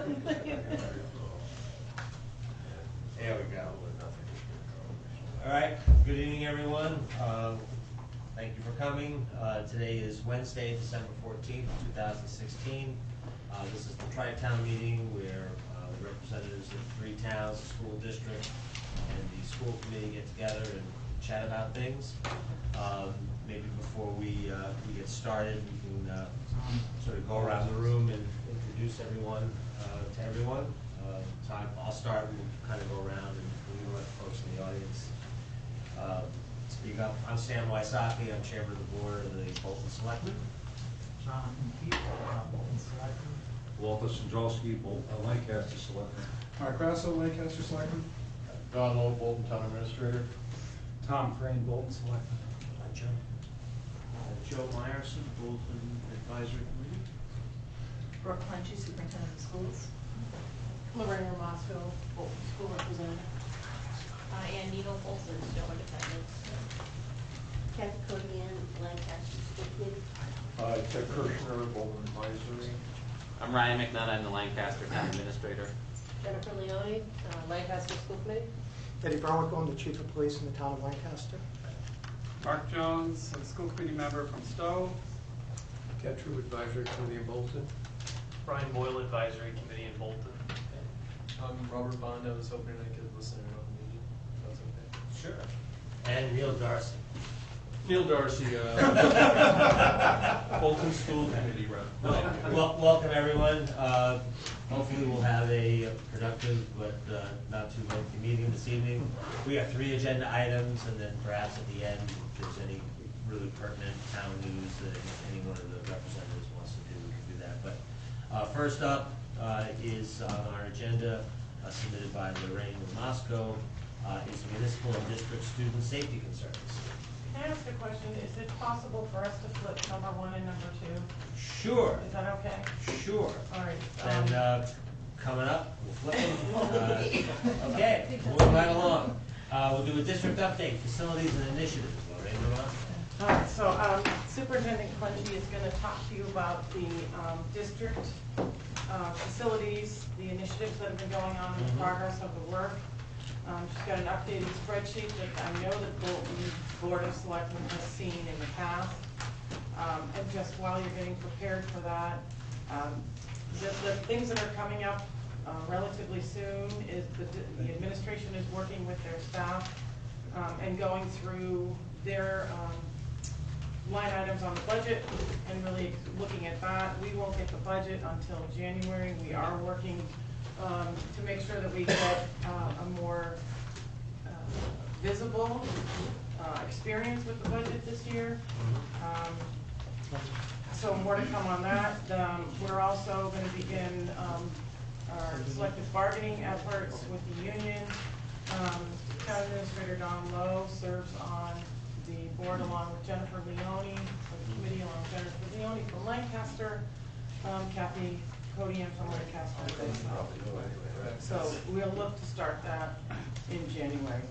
There we go. All right, good evening, everyone. Thank you for coming. Today is Wednesday, December 14th, 2016. This is the TriTown meeting where the representatives of 3 towns, the school district, and the school committee get together and chat about things. Maybe before we get started, we can sort of go around the room and introduce everyone to everyone. So I'll start, and we'll kind of go around and we'll let folks in the audience speak up. I'm Stan Wysocki. I'm chairman of the board of the Bolton Selectmen. John Keefe, Bolton Selectmen. Walter Sandrowski, Lancaster Selectmen. Mark Grasso, Lancaster Selectmen. Don Lowe, Bolton Town Administrator. Tom Frame, Bolton Selectmen. Joe Myerson, Bolton Advisory Committee. Brooke Clenchey, Superintendent of Schools. Lorraine Moscow, Bolton School Representative. Ann Needle, Bolton Still Independent. Kathy Codian, Lancaster School Committee. Ted Kirshner, Bolton Advisory. I'm Ryan McNutt, I'm the Lancaster Town Administrator. Jennifer Leone, Lancaster School Committee. Eddie Barwick, I'm the Chief of Police in the town of Lancaster. Mark Jones, a school committee member from Stowe. Ketru Advisory Committee in Bolton. Brian Boyle, Advisory Committee in Bolton. I'm Robert Bond. I was hoping I could listen in on the meeting. If that's okay. Sure. And Neil Darcy. Neil Darcy, Bolton School Committee rep. Welcome, everyone. Hopefully we'll have a productive but not too lengthy meeting this evening. We have 3 agenda items, and then perhaps at the end, if there's any really pertinent town news that any one of the representatives wants to do, we can do that. But first up is on our agenda, submitted by Lorraine Moscow, is municipal and district student safety concerns. Can I ask a question? Is it possible for us to flip number 1 and number 2? Sure. Is that okay? Sure. All right. Then coming up, we'll flip them. Okay, moving right along. We'll do a district update, facilities and initiatives. Lorraine Moscow. All right, so Superintendent Clenchey is going to talk to you about the district facilities, the initiatives that have been going on, and the progress of the work. She's got an updated spreadsheet that I know the Bolton Board of Selectmen has seen in the past. And just while you're getting prepared for that, the things that are coming up relatively soon is the administration is working with their staff and going through their line items on the budget and really looking at that. We won't get the budget until January. We are working to make sure that we get a more visible experience with the budget this year. So more to come on that. We're also going to begin our collective bargaining efforts with the union. Town Administrator Don Lowe serves on the board along with Jennifer Leone, or the committee along with Jennifer Leone from Lancaster, Kathy Codian from Lancaster. So we'll look to start that in January.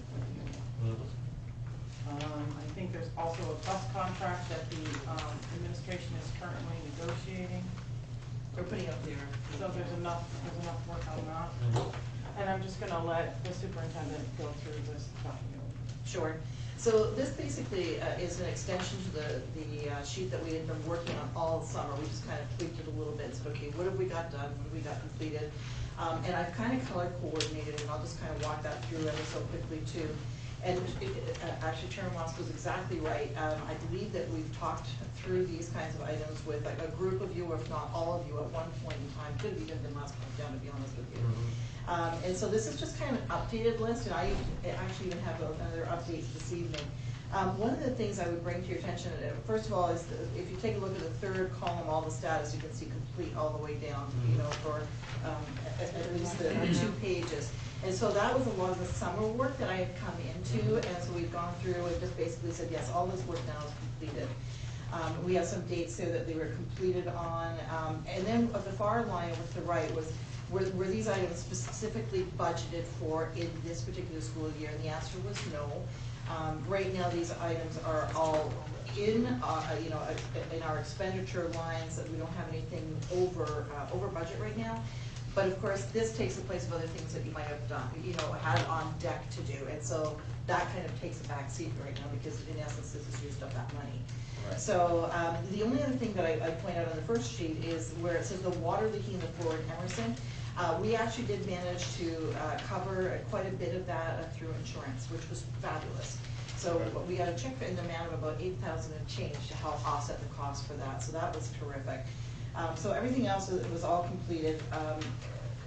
I think there's also a bus contract that the administration is currently negotiating. We're putting up there. So there's enough work on that. And I'm just going to let the superintendent go through this document. Sure. So this basically is an extension to the sheet that we had been working on all summer. We just kind of tweaked it a little bit. So, okay, what have we got done? What have we got completed? And I've kind of color coordinated, and I'll just kind of walk that through ever so quickly too. And actually, Chairman Moss was exactly right. I believe that we've talked through these kinds of items with like a group of you, if not all of you, at one point in time. Could have even been last month down, to be honest with you. And so this is just kind of an updated list, and I actually even have another update this evening. One of the things I would bring to your attention, first of all, is if you take a look at the 3rd column, all the status, you can see complete all the way down, you know, for at least the 2 pages. And so that was a lot of the summer work that I had come into, and so we've gone through and just basically said, yes, all this work now is completed. We have some dates there that they were completed on, and then at the far line with the right was, were these items specifically budgeted for in this particular school year? And the answer was no. Right now, these items are all in, in our expenditure lines. That we don't have anything over budget right now. But of course, this takes the place of other things that you might have done, had on deck to do. And so that kind of takes a back seat right now, because in essence, this has used up that money. Right. So the only other thing that I point out on the first sheet is where it says the water leaking in the floor in Emerson. We actually did manage to cover quite a bit of that through insurance, which was fabulous. So we got a check in the amount of about $8,000 and change to help offset the cost for that. So that was terrific. So everything else was all completed.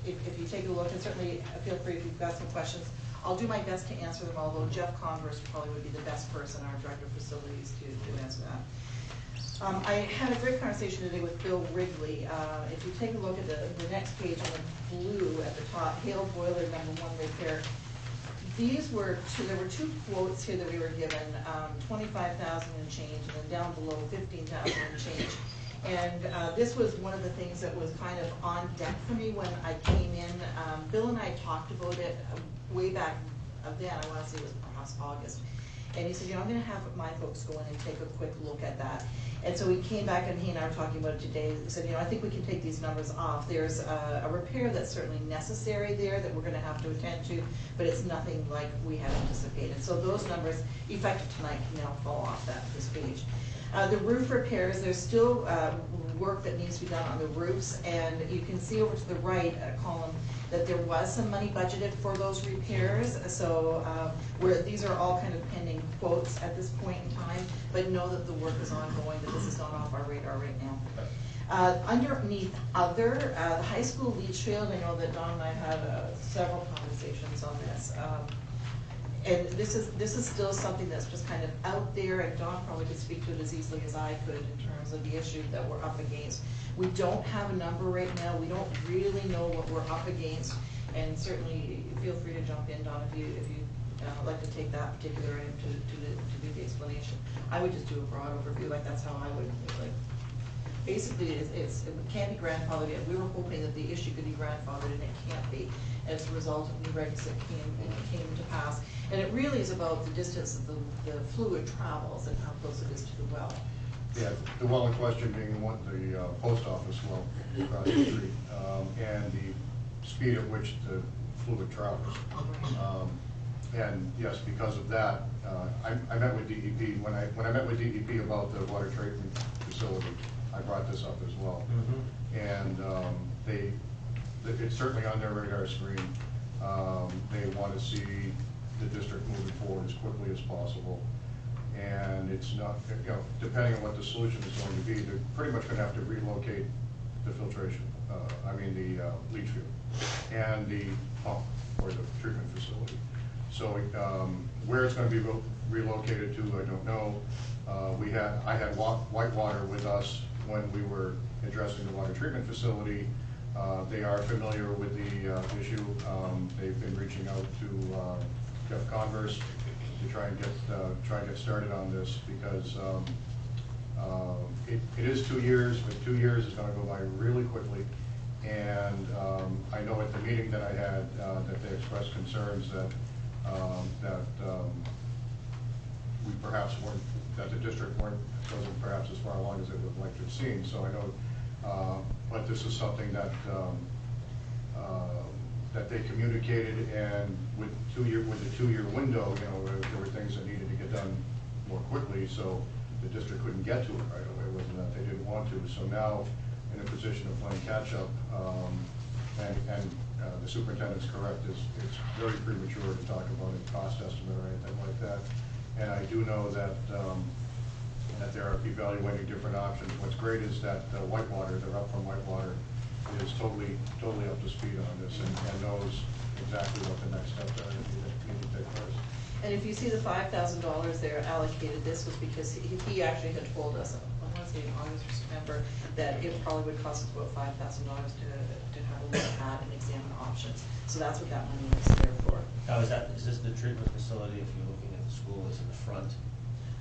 If you take a look, and certainly feel free if you've got some questions. I'll do my best to answer them, although Jeff Converse probably would be the best person, our Director of Facilities, to answer that. I had a great conversation today with Bill Wrigley. If you take a look at the next page on the blue at the top, Hale Boiler #1 repair. These were there were two quotes here that we were given, 25,000 and change, and then down below 15,000 and change. And this was one of the things that was kind of on deck for me when I came in. Bill and I talked about it way back then, I want to say it was perhaps August. And he said, I'm going to have my folks go in and take a quick look at that. And so we came back, and he and I were talking about it today. He said, I think we can take these numbers off. There's a repair that's certainly necessary there that we're going to have to attend to, but it's nothing like we had anticipated. So those numbers, effective tonight, can now fall off this page. The roof repairs, there's still work that needs to be done on the roofs, and you can see over to the right column that there was some money budgeted for those repairs. So these are all kind of pending quotes at this point in time, but know that the work is ongoing, that this is not off our radar right now. Underneath other, the high school leach field, I know that Don and I had several conversations on this. And this is still something that's just kind of out there, and Don probably could speak to it as easily as I could in terms of the issue that we're up against. We don't have a number right now. We don't really know what we're up against, and certainly feel free to jump in, Don, if you like to take that particular item to do the explanation. I would just do a broad overview, like that's how I would like. Basically, it can't be grandfathered in. We were hoping that the issue could be grandfathered, and it can't be as a result of new regs that came to pass. And it really is about the distance that the fluid travels and how close it is to the well. Yeah, the well in question being the post office well across the street, and the speed at which the fluid travels. And yes, because of that, I met with DEP. When I met with DEP about the water treatment facility, I brought this up as well. And it's certainly on their radar screen. They want to see the district moving forward as quickly as possible. And it's not, depending on what the solution is going to be, they're pretty much going to have to relocate the filtration, the leach field, and the pump or the treatment facility. So where it's going to be relocated to, I don't know. I had Whitewater with us when we were addressing the water treatment facility. They are familiar with the issue. They've been reaching out to Jeff Converse to try and get started on this, because it is 2 years, but 2 years is going to go by really quickly. And I know at the meeting that I had that they expressed concerns that we perhaps weren't, that the district wasn't perhaps as far along as it would like to have seen. So I know, but this is something that that they communicated, and with the 2-year window, there were things that needed to get done more quickly, so the district couldn't get to it right away. It wasn't that they didn't want to. So now, in a position of playing catch up, and the superintendent's correct, it's very premature to talk about a cost estimate or anything like that. And I do know that that they're evaluating different options. What's great is that Whitewater, they're up from Whitewater, is totally up to speed on this and knows exactly what the next steps are that need to take place. And if you see the $5,000 there allocated, this was because he actually had told us, I want to say in August or September, that it probably would cost us about $5,000 to have a look at and examine options. So that's what that money is there for. Now, is this the treatment facility, if you're looking at the school, is in the front,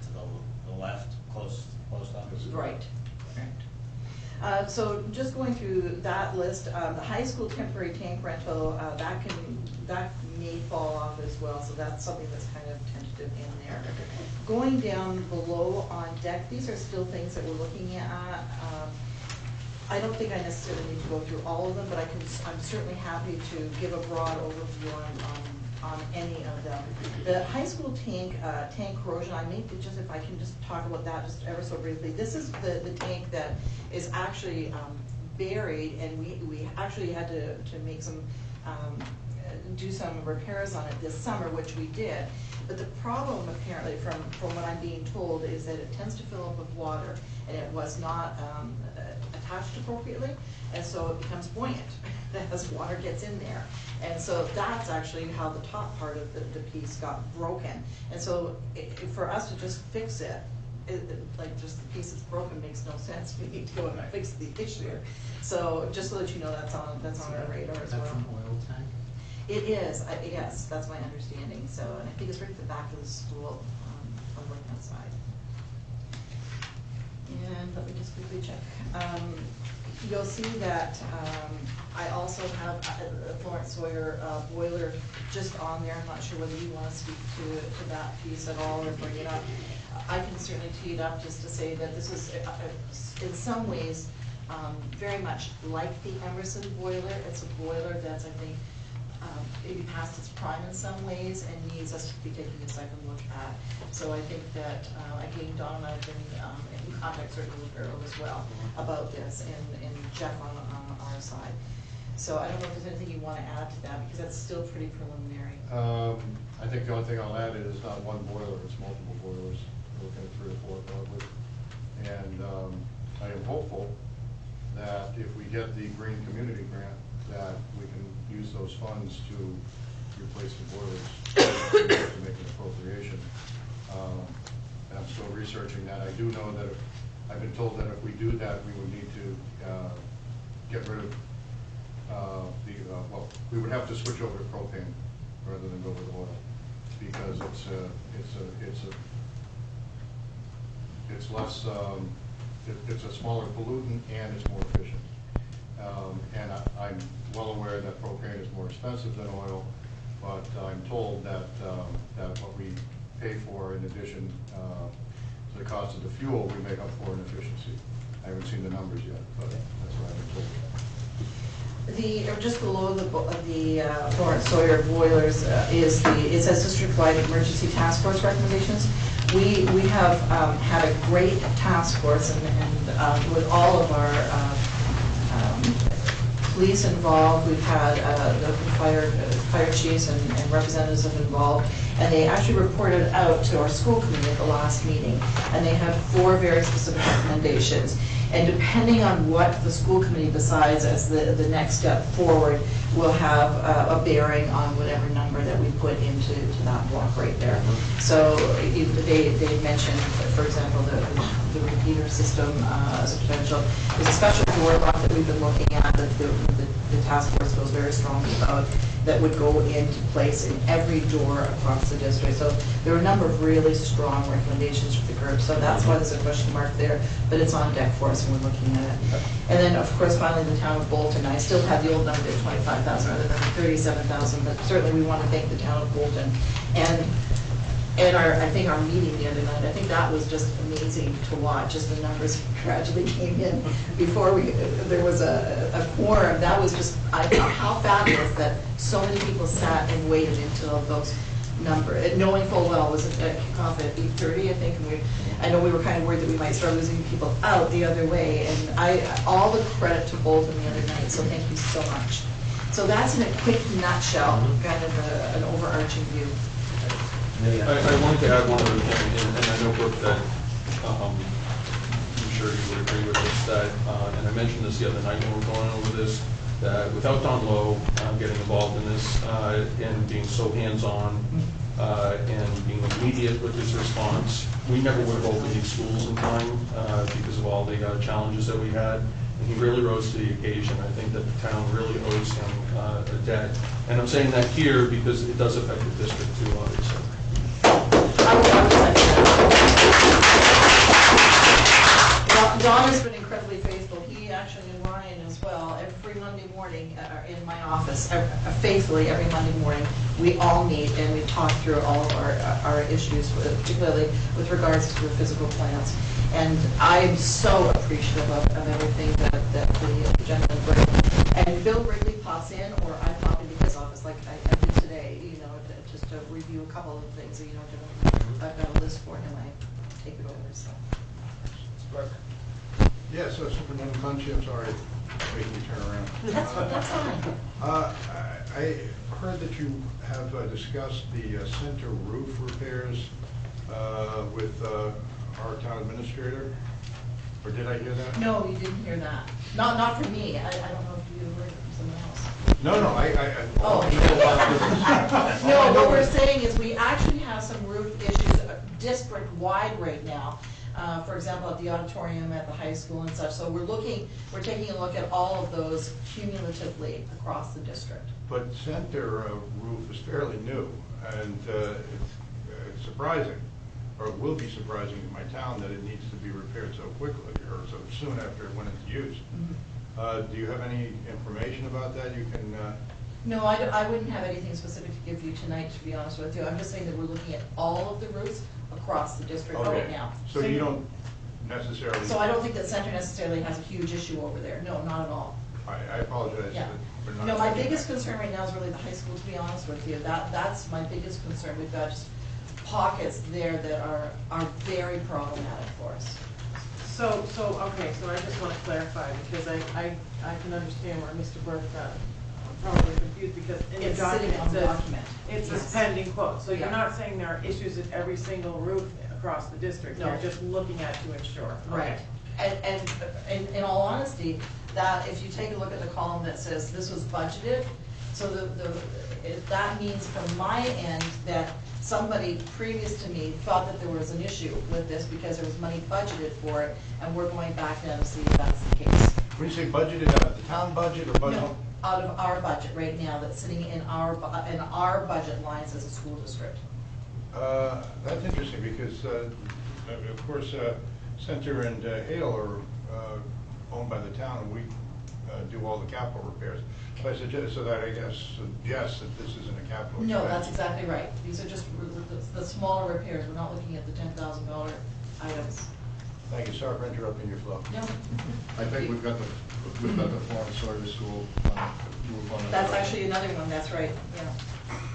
to the left, close to the post office? Right. So just going through that list, the high school temporary tank rental, that may fall off as well, so that's something that's kind of tentative in there. Going down below on deck, these are still things that we're looking at. I don't think I necessarily need to go through all of them, but I'm certainly happy to give a broad overview on any of them. The high school tank corrosion, I may just, if I can just talk about that just ever so briefly. This is the tank that is actually buried, and we actually had to make some, do some repairs on it this summer, which we did. But the problem apparently, from what I'm being told, is that it tends to fill up with water, and it was not attached appropriately, and so it becomes buoyant as water gets in there. And so that's actually how the top part of the piece got broken. And so for us to just fix it, like just the piece that's broken makes no sense. We need to go and fix the issue. So just so that you know, that's on our radar as well. Is that from oil tank? It is, yes, that's my understanding. So, and I think it's right at the back of the school on the right-hand side. And let me just quickly check. You'll see that I also have a Florence Sawyer boiler just on there. I'm not sure whether you want to speak to that piece at all or bring it up. I can certainly tee it up just to say that this is, in some ways, very much like the Emerson boiler. It's a boiler that's, I think, maybe past its prime in some ways and needs us to be taking a second look at. So I think that, again, Don and I have been in contact certainly with Earl as well about this, and Jeff on our side. So I don't know if there's anything you want to add to that, because that's still pretty preliminary. I think the only thing I'll add is not one boiler, it's multiple boilers. We're looking at 3 or 4 probably. And I am hopeful that if we get the Green Community Grant, that we can use those funds to replace the boilers to make an appropriation. And I'm still researching that. I do know that I've been told that if we do that, we would need to get rid of well, we would have to switch over to propane rather than go with oil, because it's less, it's a smaller pollutant and it's more efficient. And I'm well aware that propane is more expensive than oil, but I'm told that that what we pay for in addition to the cost of the fuel, we make up for in efficiency. I haven't seen the numbers yet, but that's what I've been told. Just below the Florence Sawyer boilers is it says district-wide emergency task force recommendations. We have had a great task force, and with all of our police involved. We've had the fire chiefs and representatives involved, and they actually reported out to our school committee at the last meeting, and they have 4 very specific recommendations. And depending on what the school committee decides as the next step forward, will have a bearing on whatever number that we put into that block right there. So they mentioned, for example, the repeater system as a potential. There's a special door lock that we've been looking at that the task force feels very strongly about, that would go into place in every door across the district. So there are a number of really strong recommendations for the group. So that's why there's a question mark there, but it's on deck for us and we're looking at it. And then, of course, finally, the town of Bolton. I still have the old number of 25,000 rather than 37,000, but certainly we want to thank the town of Bolton. And I think our meeting the other night, I think that was just amazing to watch as the numbers gradually came in before there was a quorum. That was just, I thought, how fabulous that so many people sat and waited until those numbers, knowing full well it was a kickoff at 8:30, I think, and I know we were kind of worried that we might start losing people out the other way, and all the credit to Bolton the other night, so thank you so much. So that's in a quick nutshell, kind of an overarching view. I wanted to add one other thing, and I know, Brooke, that I'm sure you would agree with this, that, and I mentioned this the other night when we were going over this, that without Don Lowe getting involved in this and being so hands-on and being immediate with his response, we never would have opened these schools in time because of all the challenges that we had. And he really rose to the occasion. I think that the town really owes him a debt. And I'm saying that here because it does affect the district too, obviously. Don has been incredibly faithful. He actually, and Ryan as well, every Monday morning in my office, faithfully every Monday morning, we all meet and we talk through all of our issues, particularly with regards to the physical plants. And I am so appreciative of everything that that the gentleman brings. And Bill Wrigley pops in, or I pop into his office like I did today, you know, just to review a couple of things, you know, I've got a list for him, I take it over, so. Yes, so Superintendent Funchie, I'm sorry, making you turn around. That's fine. I heard that you have discussed the center roof repairs with our town administrator, or did I hear that? No, you didn't hear that. Not from me, I don't know if you heard it from someone else. No, Oh. No, what we're saying is we actually have some roof issues district-wide right now. For example, at the auditorium, at the high school and such. So we're taking a look at all of those cumulatively across the district. But center roof is fairly new, and it's surprising, or it will be surprising to my town that it needs to be repaired so quickly, or so soon after it went into use. Do you have any information about that you can? No, I wouldn't have anything specific to give you tonight, to be honest with you. I'm just saying that we're looking at all of the roofs across the district right now. So you don't necessarily? So I don't think that center necessarily has a huge issue over there. No, not at all. I apologize. Yeah. for not No, my saying biggest that. concern right now is really the high school, to be honest with you. That's my biggest concern. We've got just pockets there that are very problematic for us. Okay, so I just want to clarify, because I can understand where Mr. Burke got probably confused, because in the It's sitting document, on the document. it's a Yes. pending quote. So you're Yeah. not saying there are issues at every single roof across the district? No. You're just looking at to ensure? Right. And in all honesty, that if you take a look at the column that says this was budgeted, so that means from my end that somebody previous to me thought that there was an issue with this because there was money budgeted for it, and we're going back now to see if that's the case. When you say budgeted, out of the town budget or budget? No, out of our budget right now, that's sitting in our budget lines as a school district. That's interesting, because, of course, Center and Hale are owned by the town, and we do all the capital repairs. So I suggest, so that I guess suggests that this isn't a capital expense. No, that's exactly right. These are just the smaller repairs. We're not looking at the $10,000 items. Thank you, sorry for interrupting your flow. No. I think we've got the Florence Sawyer School roof on the. That's actually another one, that's right, yeah.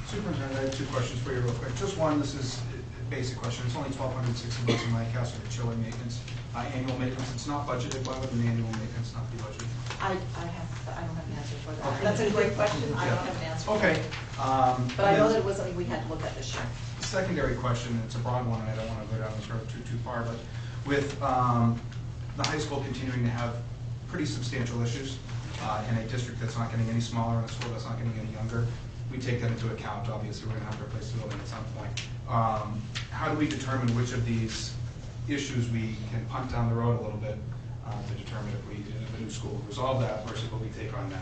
Superintendent, I have two questions for you real quick. Just one, this is a basic question. It's only $1,260 in Lancaster for chiller maintenance, annual maintenance. It's not budgeted. Why would an annual maintenance not be budgeted? I don't have an answer for that. Okay. That's a great question. I don't have an answer for that. Okay. But I know that it was something we had to look at this year. Secondary question, it's a broad one, and I don't want to go down this road too far, but with the high school continuing to have pretty substantial issues in a district that's not getting any smaller and a school that's not getting any younger, we take that into account. Obviously, we're going to have to replace the building at some point. How do we determine which of these issues we can punt down the road a little bit to determine if we, in the new school, resolve that versus what we take on now?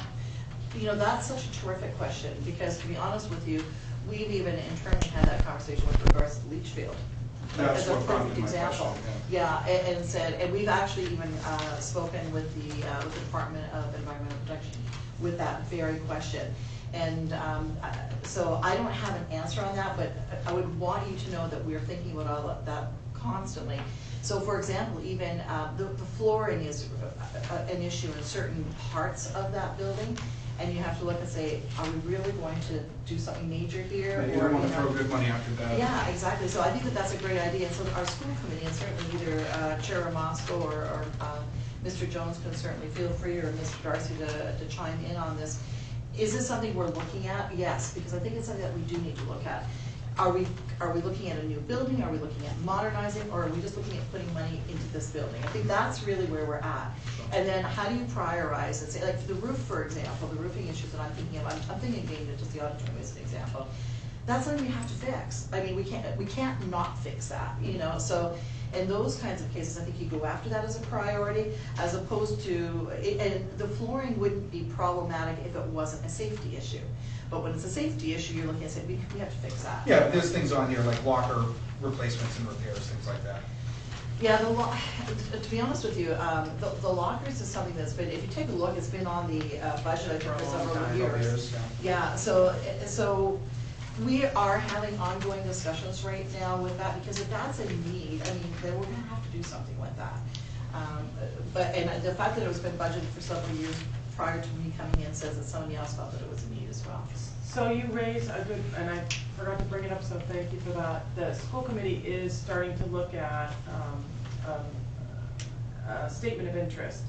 You know, that's such a terrific question, because to be honest with you, we've even internally had that conversation with regards to leach field. That's As a what prompted perfect my example. question, Yeah, and said, and we've actually even spoken with the Department of Environmental Protection with that very question. And so I don't have an answer on that, but I would want you to know that we're thinking about all of that constantly. So for example, even the flooring is an issue in certain parts of that building, and you have to look and say, are we really going to do something major here? You don't want to throw good money after bad. Yeah, exactly. So I think that that's a great idea. And so our school committee, and certainly either Chair Ramasco or Mr. Jones can certainly feel free, or Mr. Darcy to chime in on this. Is this something we're looking at? Yes, because I think it's something that we do need to look at. Are we looking at a new building? Are we looking at modernizing? Or are we just looking at putting money into this building? I think that's really where we're at. And then how do you prioritize and say, like the roof, for example, the roofing issues that I'm thinking of, I'm thinking again, just the auditorium as an example. That's something we have to fix. I mean, we can't not fix that, you know? So in those kinds of cases, I think you go after that as a priority, as opposed to, and the flooring wouldn't be problematic if it wasn't a safety issue. But when it's a safety issue, you're looking at saying, we have to fix that. Yeah, but there's things on here like locker replacements and repairs, things like that. Yeah, to be honest with you, the lockers is something that's been, if you take a look, it's been on the budget, I think, for several years. Yeah, so we are having ongoing discussions right now with that, because if that's a need, I mean, then we're gonna have to do something with that. But, and the fact that it was been budgeted for several years prior to me coming in says that somebody else felt that it was a need as well. So you raise a good, and I forgot to bring it up, so thank you for that. The school committee is starting to look at a statement of interest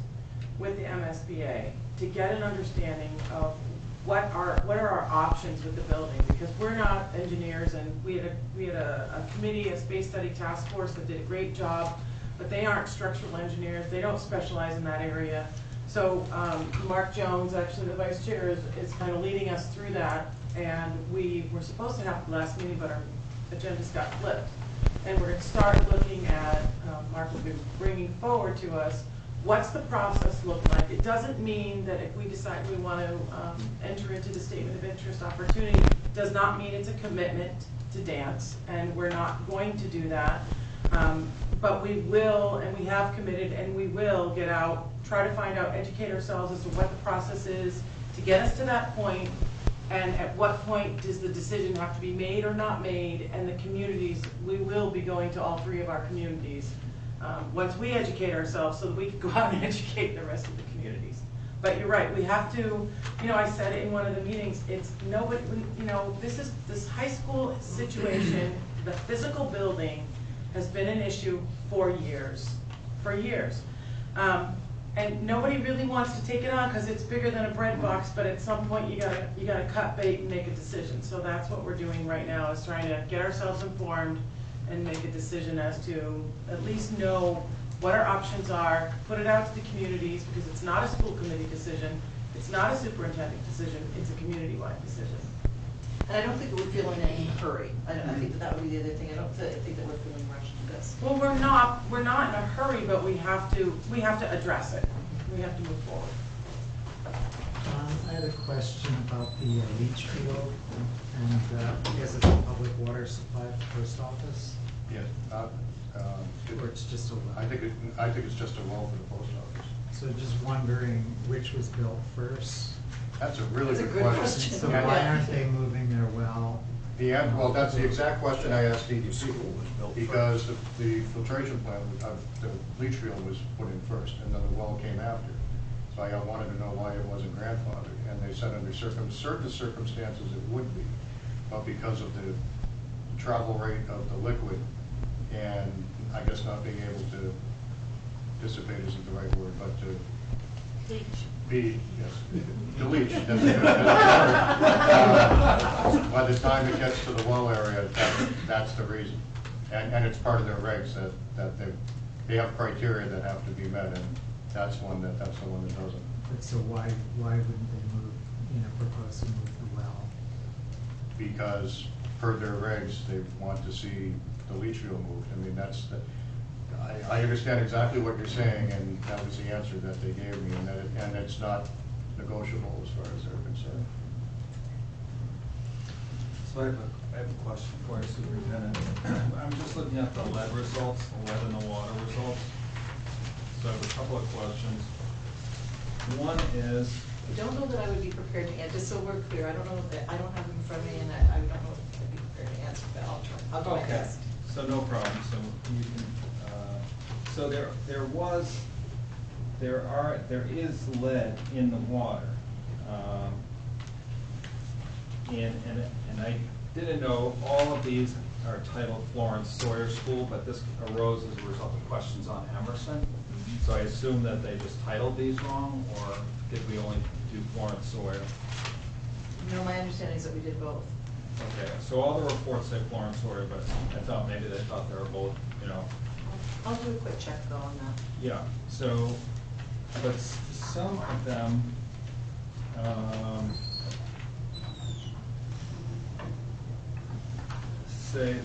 with the MSBA to get an understanding of what are our options with the building, because we're not engineers, and we had a committee, a space study task force that did a great job, but they aren't structural engineers, they don't specialize in that area. So Mark Jones, actually the vice chair, is kind of leading us through that, and we were supposed to have the last meeting, but our agendas got flipped. And we're going to start looking at, Mark will be bringing forward to us, what's the process look like? It doesn't mean that if we decide we want to enter into the statement of interest opportunity, does not mean it's a commitment to dance, and we're not going to do that. But we will, and we have committed, and we will get out, try to find out, educate ourselves as to what the process is to get us to that point, and at what point does the decision have to be made or not made, and the communities, we will be going to all three of our communities once we educate ourselves so that we can go out and educate the rest of the communities. But you're right, we have to, I said it in one of the meetings, it's nobody, this high school situation, the physical building has been an issue for years. And nobody really wants to take it on because it's bigger than a bread box, but at some point you gotta cut bait and make a decision. So that's what we're doing right now, is trying to get ourselves informed and make a decision as to at least know what our options are, put it out to the communities, because it's not a school committee decision, it's not a superintendent decision, it's a community-wide decision. And I don't think that we're feeling any hurry. I think that would be the other thing. I don't think that we're feeling rushed to this. Well, we're not in a hurry, but we have to address it. We have to move forward. I had a question about the leach field, and I guess it's a public water supply for the post office, Yes, or it's just a well? I think it's just a well for the post office. So just wondering which was built first? That's a really That's a good good question. question. So why aren't they moving their well? Well, that's the exact question I asked EDC, because the filtration plant, the leach field was put in first, and then the well came after. So I wanted to know why it wasn't grandfathered, and they said under certain circumstances it would be, but because of the travel rate of the liquid, and I guess not being able to dissipate isn't the right word, but to to leach. By the time it gets to the well area, that's the reason. And it's part of their regs that they have criteria that have to be met, and that's the one that doesn't. But so why wouldn't they move, propose to move the well? Because per their regs, they want to see the leach field moved. I mean, I understand exactly what you're saying, and that was the answer that they gave me, and it's not negotiable as far as they're concerned. So I have a question for you, Superintendent. I'm just looking at the lead results, the lead and the water results. So I have a couple of questions. One is... I don't know that I would be prepared to answer, just so we're clear, I don't know that, I don't have them in front of me, and I don't know if I'd be prepared to answer, but I'll do my best. So no problem. So you can. So there is lead in the water, and I didn't know all of these are titled Florence Sawyer School, but this arose as a result of questions on Emerson. So I assume that they just titled these wrong, or did we only do Florence Sawyer? No, my understanding is that we did both. Okay, so all the reports say Florence Sawyer, but I thought maybe they thought they were both, I'll do a quick check though on that. Yeah, so, but some of them, say,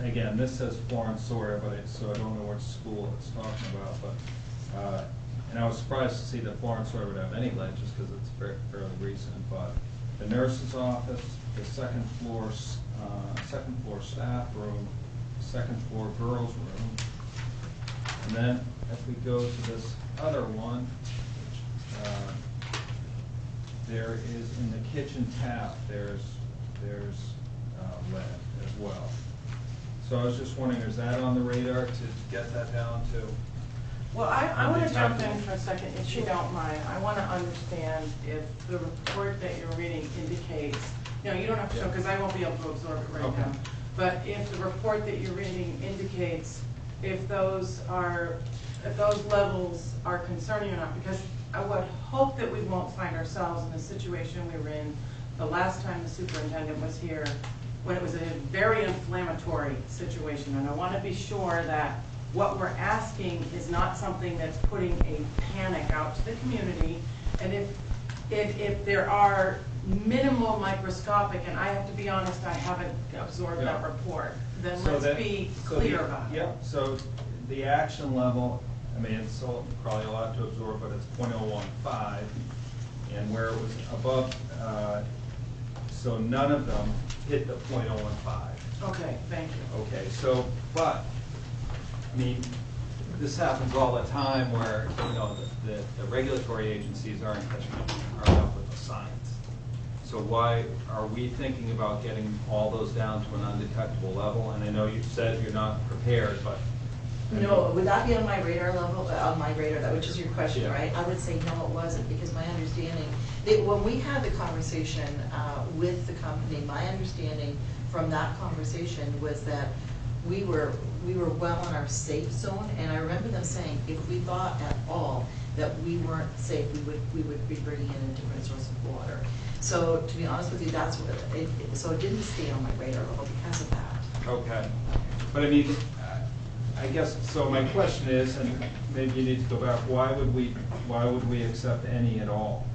again, this says Florence Sawyer, so I don't know which school it's talking about, but, and I was surprised to see that Florence Sawyer would have any lead, just because it's fairly recent, but the nurse's office, the second floor staff room, second floor girls' room. And then if we go to this other one, there is in the kitchen tap, there's lead as well. So I was just wondering, is that on the radar to get that down to Well, I want to jump in for a second, if you don't mind. I want to understand if the report that you're reading indicates, you know, you don't have to show, because I won't be able to absorb it right Okay. now. But if the report that you're reading indicates if those levels are concerning or not, because I would hope that we won't find ourselves in the situation we were in the last time the superintendent was here, when it was a very inflammatory situation. And I want to be sure that what we're asking is not something that's putting a panic out to the community. And if there are minimal microscopic, and I have to be honest, I haven't absorbed that report, then let's be clear about it. Yeah, so the action level, I mean, it's probably a lot to absorb, but it's .015, and where it was above, so none of them hit the .015. Okay, thank you. Okay, so, but, I mean, this happens all the time where, you know, the regulatory agencies aren't up with the science. So why are we thinking about getting all those down to an undetectable level? And I know you said you're not prepared, but. No, would that be on my radar level, on my radar, that which is your question, Yeah. right? I would say no, it wasn't, because my understanding, when we had the conversation with the company, my understanding from that conversation was that we were well in our safe zone, and I remember them saying if we thought at all that we weren't safe, we would be bringing in a different source of water. So to be honest with you, that's what so it didn't stay on my radar level because of that. Okay, but I mean, I guess, so my question is, and maybe you need to go back, why would we accept any at all?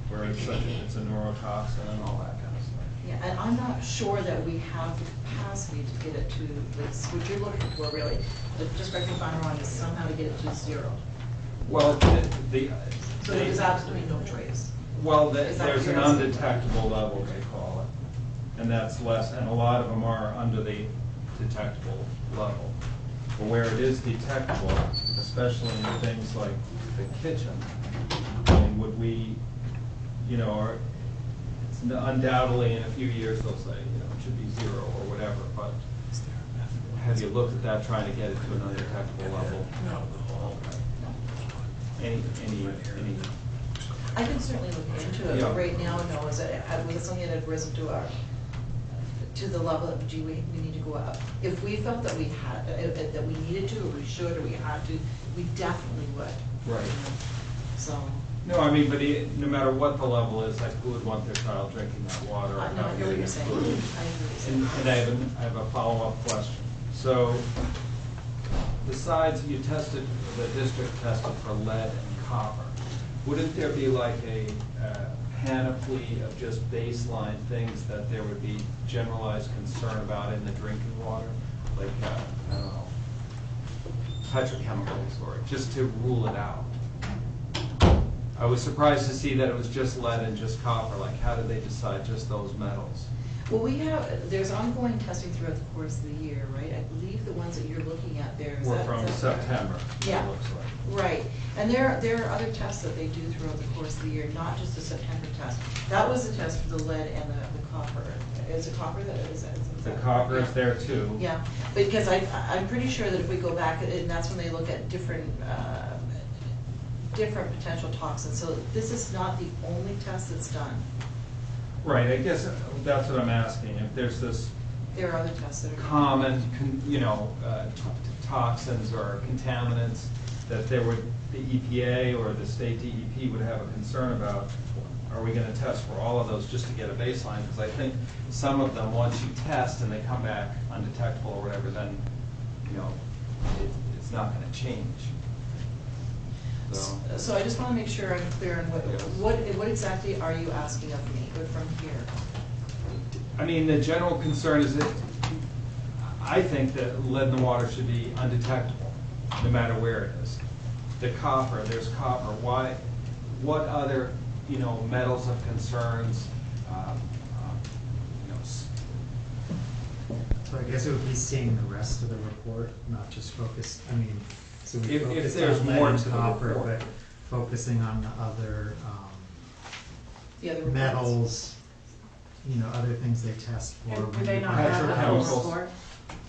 Where it's a neurotoxin and all that kind of stuff? Yeah, and I'm not sure that we have the capacity to get it to this, what you're looking for really, just correct me if I'm wrong, is somehow to get it to zero. Well, So there's absolutely no trace. well, Is that there's an what you're asking? undetectable level, they call it, and that's less, and a lot of them are under the detectable level. But where it is detectable, especially in things like the kitchen, I mean, would we, you know, or it's undoubtedly in a few years they'll say, you know, it should be zero or whatever, but have you looked at that, trying to get it to an undetectable level? No. Any, I can certainly look into it, Yeah. but right now, no, was it something that had risen to the level of, gee, we need to go up. If we felt that we had, that we needed to, or we should, or we had to, we definitely would. Right. So. no, I mean, but no matter what the level is, like, who would want their child drinking that water? No, I hear what you're saying. I hear what you're saying. And I have a follow-up question. So, besides the district tested for lead and copper, wouldn't there be like a panoply of just baseline things that there would be generalized concern about in the drinking water? Like, I don't know, petrochemicals, or just to rule it out? I was surprised to see that it was just lead and just copper. Like, how did they decide just those metals? Well, there's ongoing testing throughout the course of the year, right? I believe the ones that you're looking at there. Were from September, Yeah. it looks like. Right, and there are other tests that they do throughout the course of the year, not just a September test. That was the test for the lead and the copper. Is it copper that is? The copper is there too. Yeah, because I'm pretty sure that if we go back, and that's when they look at different potential toxins. So this is not the only test that's done. Right, I guess that's what I'm asking. If there's this There are other tests that are. common, toxins or contaminants that the EPA or the state DEP would have a concern about, are we going to test for all of those just to get a baseline? Because I think some of them, once you test and they come back undetectable or whatever, then, it's not going to change. So I just want to make sure I'm clear on what exactly are you asking of me from here? I mean, the general concern is that I think that lead in the water should be undetectable, no matter where it is. The copper, there's copper. Why? What other, metals of concerns? So I guess it would be seeing the rest of the report, not just focus, so we If focus there's on more lead to and the copper, report. but focusing on the other The other reports? metals, other things they test for. And do when they you not buy have the that house. whole report?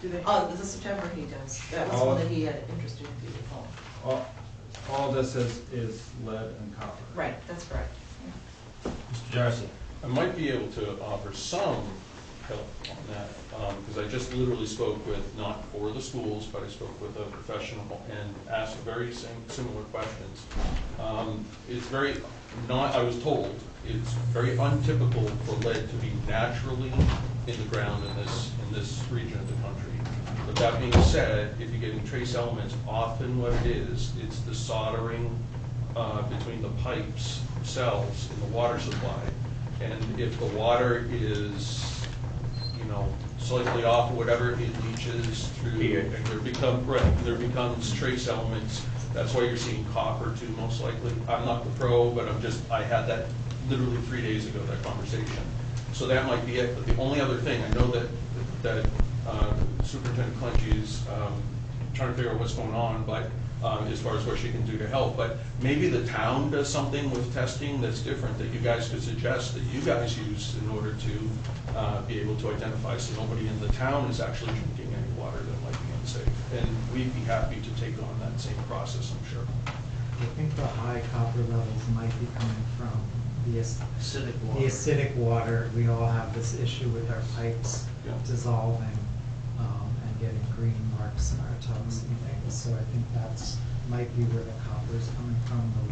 Do they? Oh, the September he does. That was Oh. one that he had interested in people. Oh, all this is lead and copper. Right, that's correct. Mr. Darcy? I might be able to offer some help on that, because I just literally spoke with, not for the schools, but I spoke with a professional and asked very similar questions. It's very not, I was told, it's very untypical for lead to be naturally in the ground in this region of the country. But that being said, if you're getting trace elements, often what it is, it's the soldering between the pipes themselves in the water supply. And if the water is, you know, slightly off or whatever, it leaches through, and there becomes trace elements. That's why you're seeing copper too, most likely. I'm not the pro, but I had that literally 3 days ago, that conversation. So that might be it. But the only other thing, I know that Superintendent Clenchey is trying to figure out what's going on, but as far as what she can do to help. But maybe the town does something with testing that's different that you guys could suggest that you guys use in order to be able to identify so nobody in the town is actually drinking any water that might be unsafe. And we'd be happy to take on that same process, I'm sure. I think the high copper levels might be coming from the Acidic water. The acidic water. We all have this issue with our pipes dissolving and getting green marks in our tubs and things. So I think that's might be where the copper is coming from, the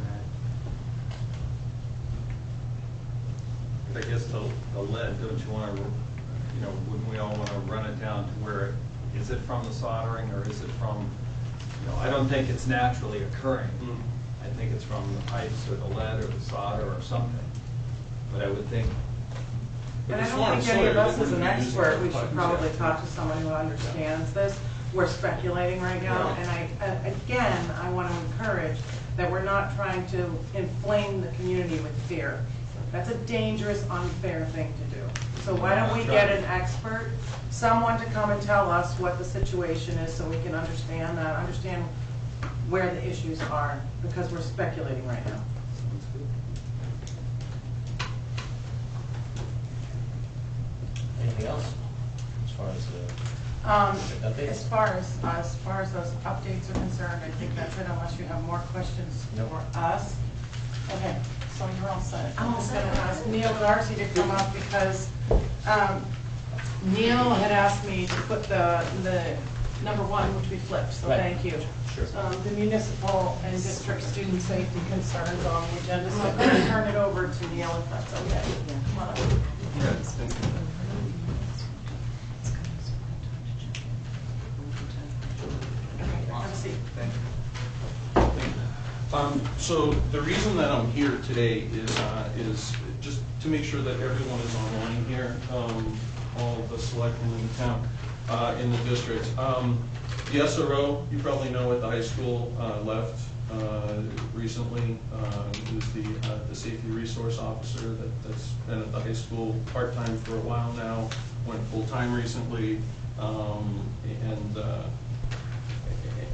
lead. I guess the lead, don't you want to, you know, wouldn't we all want to run it down to where, is it from the soldering or is it from, you know, I don't think it's naturally occurring. I think it's from the pipes or the lead or the solder or something. But I would think. And I don't think any of us is an expert. We should probably talk to someone who understands this. We're speculating right now, and again, I want to encourage that we're not trying to inflame the community with fear. That's a dangerous, unfair thing to do. So why don't we get an expert, someone to come and tell us what the situation is so we can understand that, understand where the issues are, because we're speculating right now. Anything else as far as updates? As far as those updates are concerned, I think that's it, unless you have more questions for us. Okay, so you're all set. I'm just going to ask Neil Darcy to come up because Neil had asked me to put the number 1, which we flipped, so thank you. Sure. The municipal and district student safety concerns on the agenda, so I'm going to turn it over to Neil if that's okay. Come on up. Have a seat. Thank you. So the reason that I'm here today is just to make sure that everyone is online here, all of the selectmen in the town, in the district. The SRO, you probably know at the high school, left recently. Who's the safety resource officer that's been at the high school part-time for a while now, went full-time recently,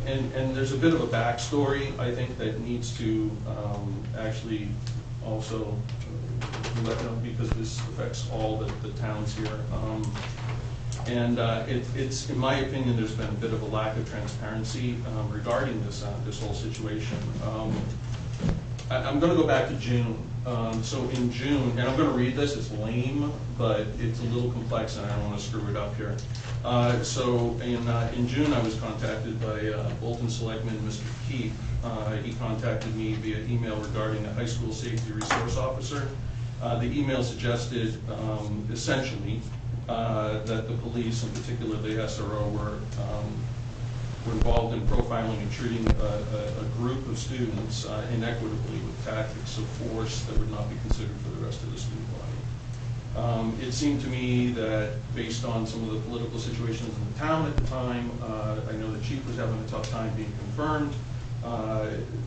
and there's a bit of a backstory, I think, that needs to actually also let them, because this affects all the towns here. It's, in my opinion, there's been a bit of a lack of transparency regarding this whole situation. I'm going to go back to June. So in June, and I'm going to read this, it's lame, but it's a little complex and I don't want to screw it up here. So in June, I was contacted by Bolton Selectman Mr. Keefe. He contacted me via email regarding a high school safety resource officer. The email suggested essentially that the police, in particular the SRO, were involved in profiling and treating a group of students inequitably with tactics of force that would not be considered for the rest of the student body. It seemed to me that based on some of the political situations in the town at the time, I know the chief was having a tough time being confirmed,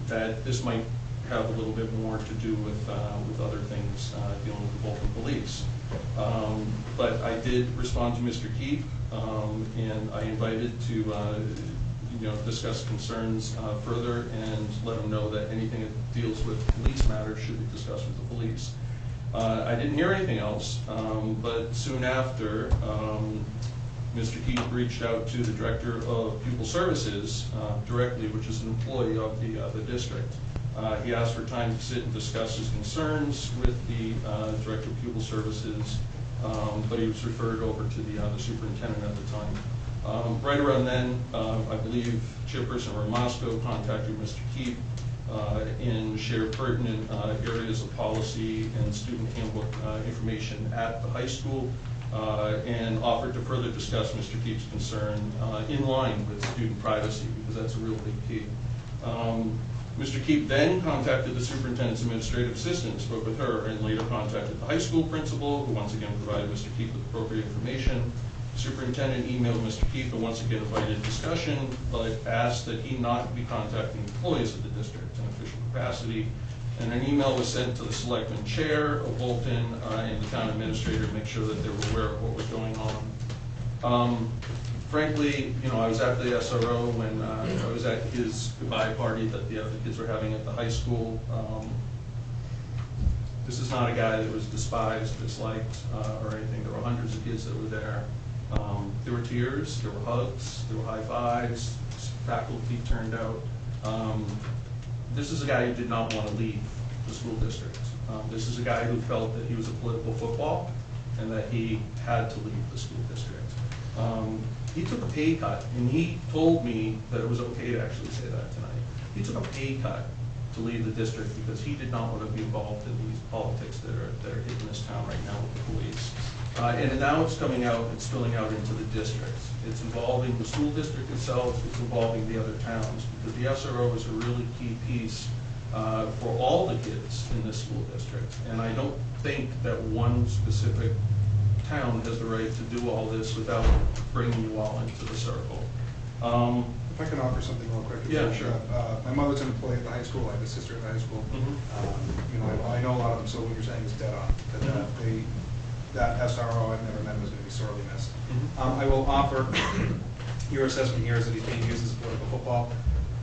that this might have a little bit more to do with other things dealing with the Bolton police. But I did respond to Mr. Keefe, and I invited to discuss concerns further and let him know that anything that deals with police matters should be discussed with the police. I didn't hear anything else, but soon after, Mr. Keith reached out to the Director of Pupil Services directly, which is an employee of the district. He asked for time to sit and discuss his concerns with the Director of Pupil Services, but he was referred over to the superintendent at the time. Right around then, I believe Chairperson Ramasco contacted Mr. Keith and shared pertinent areas of policy and student handbook information at the high school, and offered to further discuss Mr. Keith's concern in line with student privacy, because that's a real big key. Mr. Keith then contacted the superintendent's administrative assistant, spoke with her, and later contacted the high school principal, who once again provided Mr. Keith with appropriate information. The superintendent emailed Mr. Keith and once again invited discussion, but asked that he not be contacting employees of the district in official capacity. And an email was sent to the selectman chair of Bolton and the town administrator to make sure that they were aware of what was going on. Frankly, I was at the SRO when I was at his goodbye party that the other kids were having at the high school. This is not a guy that was despised, disliked, or anything. There were hundreds of kids that were there. There were tears, there were hugs, there were high fives, faculty turned out. This is a guy who did not want to leave the school district. This is a guy who felt that he was a political football and that he had to leave the school district. He took a pay cut, and he told me that it was okay to actually say that tonight. He took a pay cut to leave the district because he did not want to be involved in these politics that are hitting this town right now with the police. And now it's coming out, it's spilling out into the districts. It's involving the school district itself, it's involving the other towns, because the SRO is a really key piece for all the kids in this school district. And I don't think that one specific town has the right to do all this without bringing you all into the circle. If I can offer something real quick. Yeah, sure. My mother's an employee at the high school, I have a sister at the high school. I know a lot of them, so what you're saying is dead on. That SRO, I've never met him, is going to be sorely missed. I will offer, your assessment here is that he's being used as political football.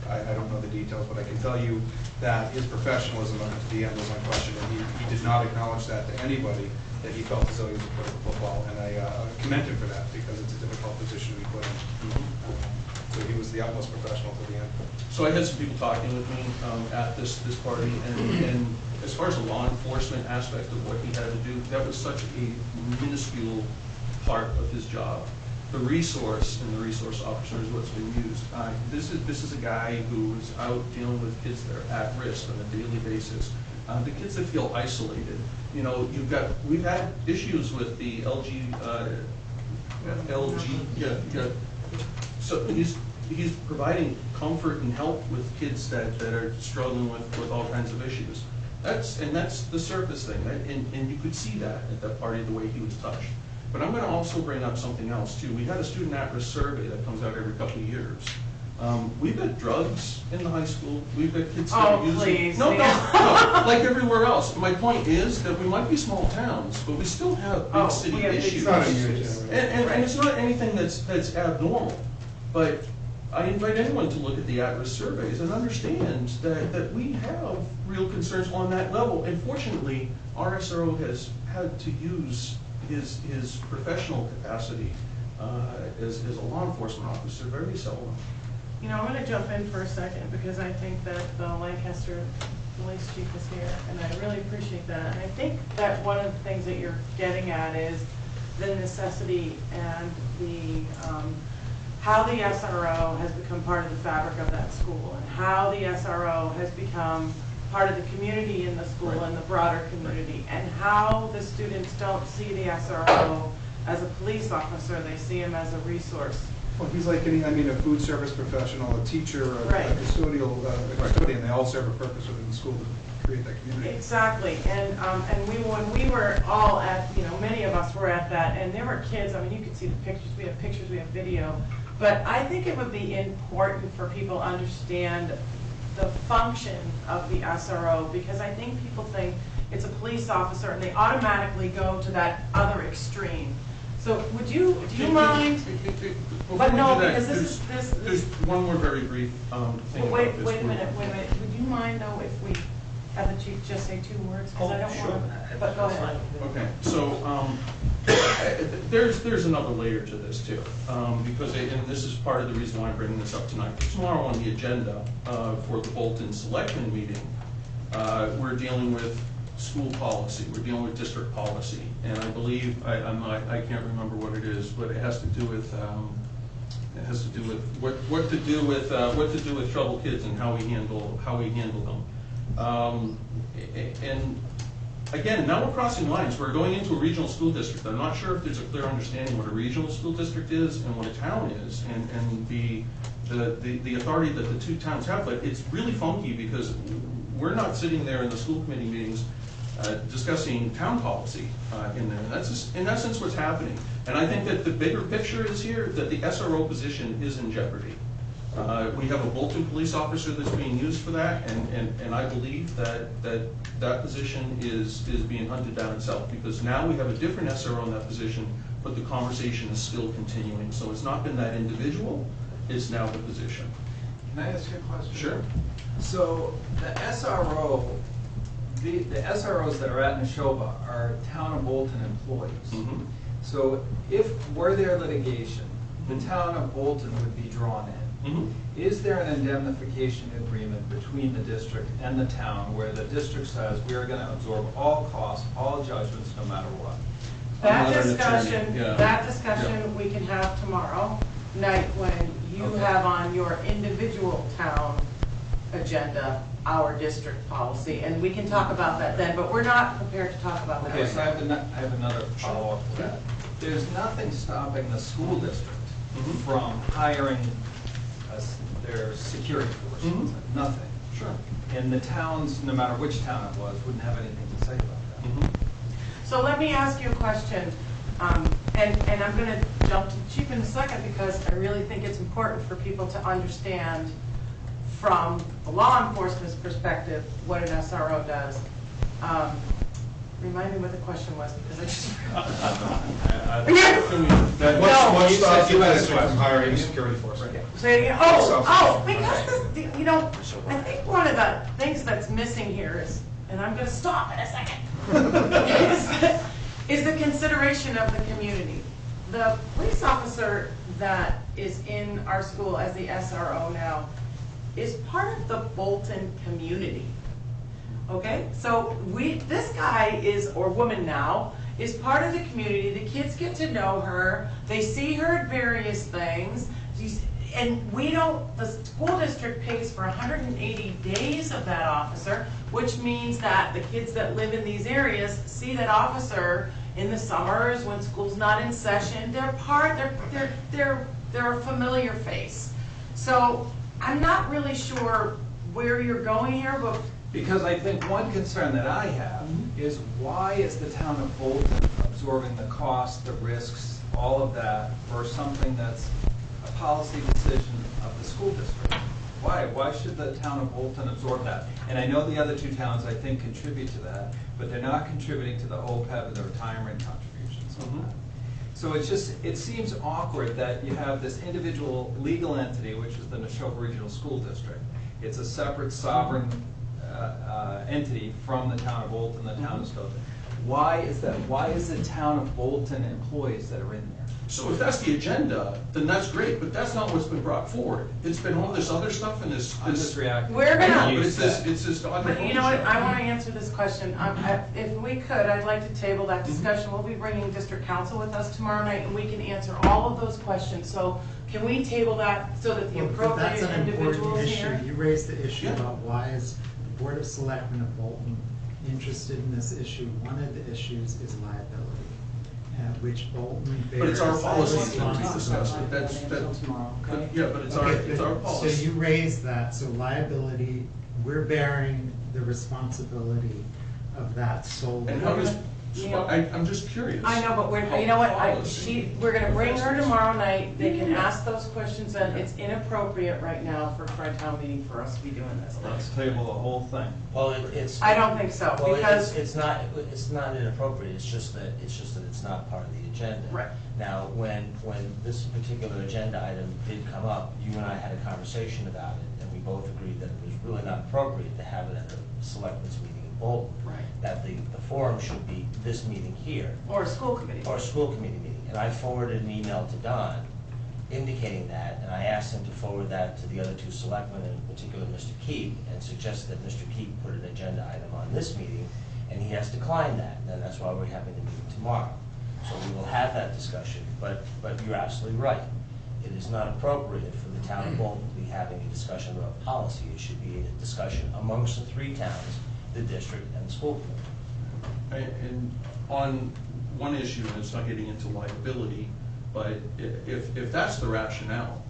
I don't know the details, but I can tell you that his professionalism up to the end was my question, and he did not acknowledge that to anybody, that he felt as though he was a political football, and I commend him for that, because it's a difficult position to be put in. So he was the utmost professional to the end. So I had some people talking with me at this party, and as far as the law enforcement aspect of what he had to do, that was such a minuscule part of his job. The resource and the resource officer is what's been used. This is a guy who is out dealing with kids that are at risk on a daily basis. The kids that feel isolated. We've had issues with the So he's providing comfort and help with kids that are struggling with all kinds of issues. That's the surface thing, and you could see that at that party, the way he was touched. But I'm going to also bring up something else too. We had a student at-risk survey that comes out every couple of years. We've got drugs in the high school. We've got kids that are using. Please. No, like everywhere else. My point is that we might be small towns, but we still have big city issues. And it's not anything that's abnormal. But I invite anyone to look at the at-risk surveys and understand that we have real concerns on that level. And fortunately, our SRO has had to use his professional capacity as a law enforcement officer very seldom. I'm going to jump in for a second, because I think that the Lancaster police chief is here, and I really appreciate that. And I think that one of the things that you're getting at is the necessity and the how the SRO has become part of the fabric of that school, and how the SRO has become part of the community in the school and the broader community, and how the students don't see the SRO as a police officer, they see him as a resource. Well, he's like a food service professional, a teacher, a custodian, they all serve a purpose within the school to create that community. Exactly, and when we were all at, many of us were at that, and there were kids, you could see the pictures, we have video, but I think it would be important for people to understand the function of the SRO, because I think people think it's a police officer and they automatically go to that other extreme. So do you mind? But no, because there's one more very brief thing. Wait a minute. Would you mind though if we have the chief just say 2 words, because I don't Sure. want to, but go ahead. Okay, so, there's another layer to this too, because, and this is part of the reason why I'm bringing this up tonight. Tomorrow on the agenda, for the Bolton Selectmen meeting, we're dealing with school policy, we're dealing with district policy, and I believe, I can't remember what it is, but it has to do with, what to do with troubled kids and how we handle them. And again, now we're crossing lines. We're going into a regional school district. I'm not sure if there's a clear understanding what a regional school district is and what a town is, and the authority that the 2 towns have. But it's really funky because we're not sitting there in the school committee meetings discussing town policy in there. And that's just, in essence, what's happening. And I think that the bigger picture is here that the SRO position is in jeopardy. We have a Bolton police officer that's being used for that, and I believe that position is being hunted down itself, because now we have a different SRO in that position, but the conversation is still continuing. So it's not been that individual, it's now the position. Can I ask you a question? Sure. So the SRO, the SROs that are at Neshoba are town of Bolton employees. Mm-hmm. So if were there litigation, the town of Bolton would be drawn in. Mm-hmm. Is there an indemnification agreement between the district and the town where the district says we are going to absorb all costs, all judgments, no matter what? That Another discussion, attorney, yeah. that discussion we can have tomorrow night when you Okay. have on your individual town agenda our district policy, and we can talk about that then, but we're not prepared to talk about that Okay, right so I now. have another follow-up to that. There's nothing stopping the school district from hiring their security force. Nothing. Sure. And the towns, no matter which town it was, wouldn't have anything to say about that. So let me ask you a question, and I'm going to jump to the chief in a second because I really think it's important for people to understand from the law enforcement's perspective what an SRO does. Remind me what the question was, because I just What stops you the had a district from question. hiring a security force? Say it again. Oh, because this, you know, I think one of the things that's missing here is, and I'm gonna stop in a second, is the consideration of the community. The police officer that is in our school as the SRO now is part of the Bolton community. Okay, so this guy is, or woman now, is part of the community. The kids get to know her. They see her at various things. And the school district pays for 180 days of that officer, which means that the kids that live in these areas see that officer in the summers when school's not in session. They're a familiar face. So I'm not really sure where you're going here, but Because I think one concern that I have is why is the town of Bolton absorbing the cost, the risks, all of that for something that's a policy decision of the school district? Why? Why should the town of Bolton absorb that? And I know the other 2 towns, I think, contribute to that, but they're not contributing to the OPEB and the retirement contributions on that. So it seems awkward that you have this individual legal entity, which is the Neshoba Regional School District. It's a separate sovereign entity from the town of Bolton, the town of Stoughton. Why is that? Why is the town of Bolton employees that are in there? So if that's the agenda, then that's great, but that's not what's been brought forward. It's been all this other stuff and this. I'm just reacting. We're gonna- I know, but it's this. But you know what, I want to answer this question. If we could, I'd like to table that discussion. We'll be bringing district council with us tomorrow night, and we can answer all of those questions. So can we table that so that the Well, but appropriate that's an important individuals issue. here? You raised the issue Yeah. about why is the Board of Selectmen of Bolton interested in this issue. One of the issues is liability, which Bolton bears. But it's our policy to responsibility. discuss it. But it's our So policy. you raised that, so liability, we're bearing the responsibility of that solely. And how does, You know- I'm just curious. I know, but you know what, Policy. we're gonna bring her tomorrow night, they can ask those questions, and it's inappropriate right now for TriTown meeting for us to be doing this. Let's table the whole thing. Well, it's. I don't think so, Well, because. it's not inappropriate, it's just that it's not part of the agenda. Right. Now, when this particular agenda item did come up, you and I had a conversation about it, and we both agreed that it was really not appropriate to have it selectmen's meeting in Bolton. Right. That the forum should be this meeting here, Or a school committee. or a school committee meeting. And I forwarded an email to Don indicating that, and I asked him to forward that to the other two selectmen, in particular Mr. Keep, and suggested that Mr. Keep put an agenda item on this meeting, and he has declined that, and that's why we're having the meeting tomorrow. So we will have that discussion, but you're absolutely right. It is not appropriate for the town of Bolton to be having a discussion about policy. It should be a discussion amongst the three towns, the district, and the school committee. And on one issue, and it's not getting into liability, but if that's the rationale,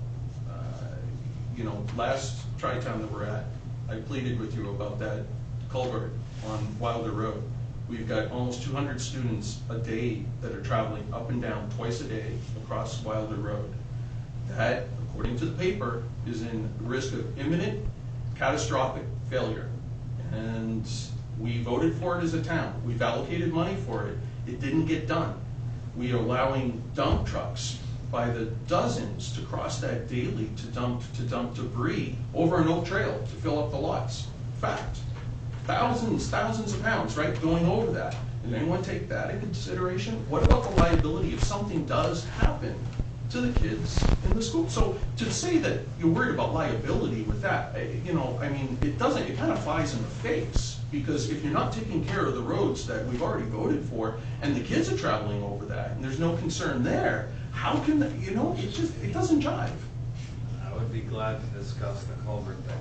you know, last TriTown that we're at, I pleaded with you about that culvert on Wilder Road. We've got almost 200 students a day that are traveling up and down twice a day across Wilder Road. That, according to the paper, is in risk of imminent catastrophic failure. And we voted for it as a town. We've allocated money for it. It didn't get done. We are allowing dump trucks by the dozens to cross that daily to dump debris over an old trail to fill up the lots. Fact. Thousands of pounds, right, going over that. Did anyone take that into consideration? What about the liability if something does happen to the kids in the school? So to say that you're worried about liability with that, you know, I mean, it kind of flies in the face. Because if you're not taking care of the roads that we've already voted for, and the kids are traveling over that, and there's no concern there, how can, you know, it doesn't jive. I would be glad to discuss the culvert thing.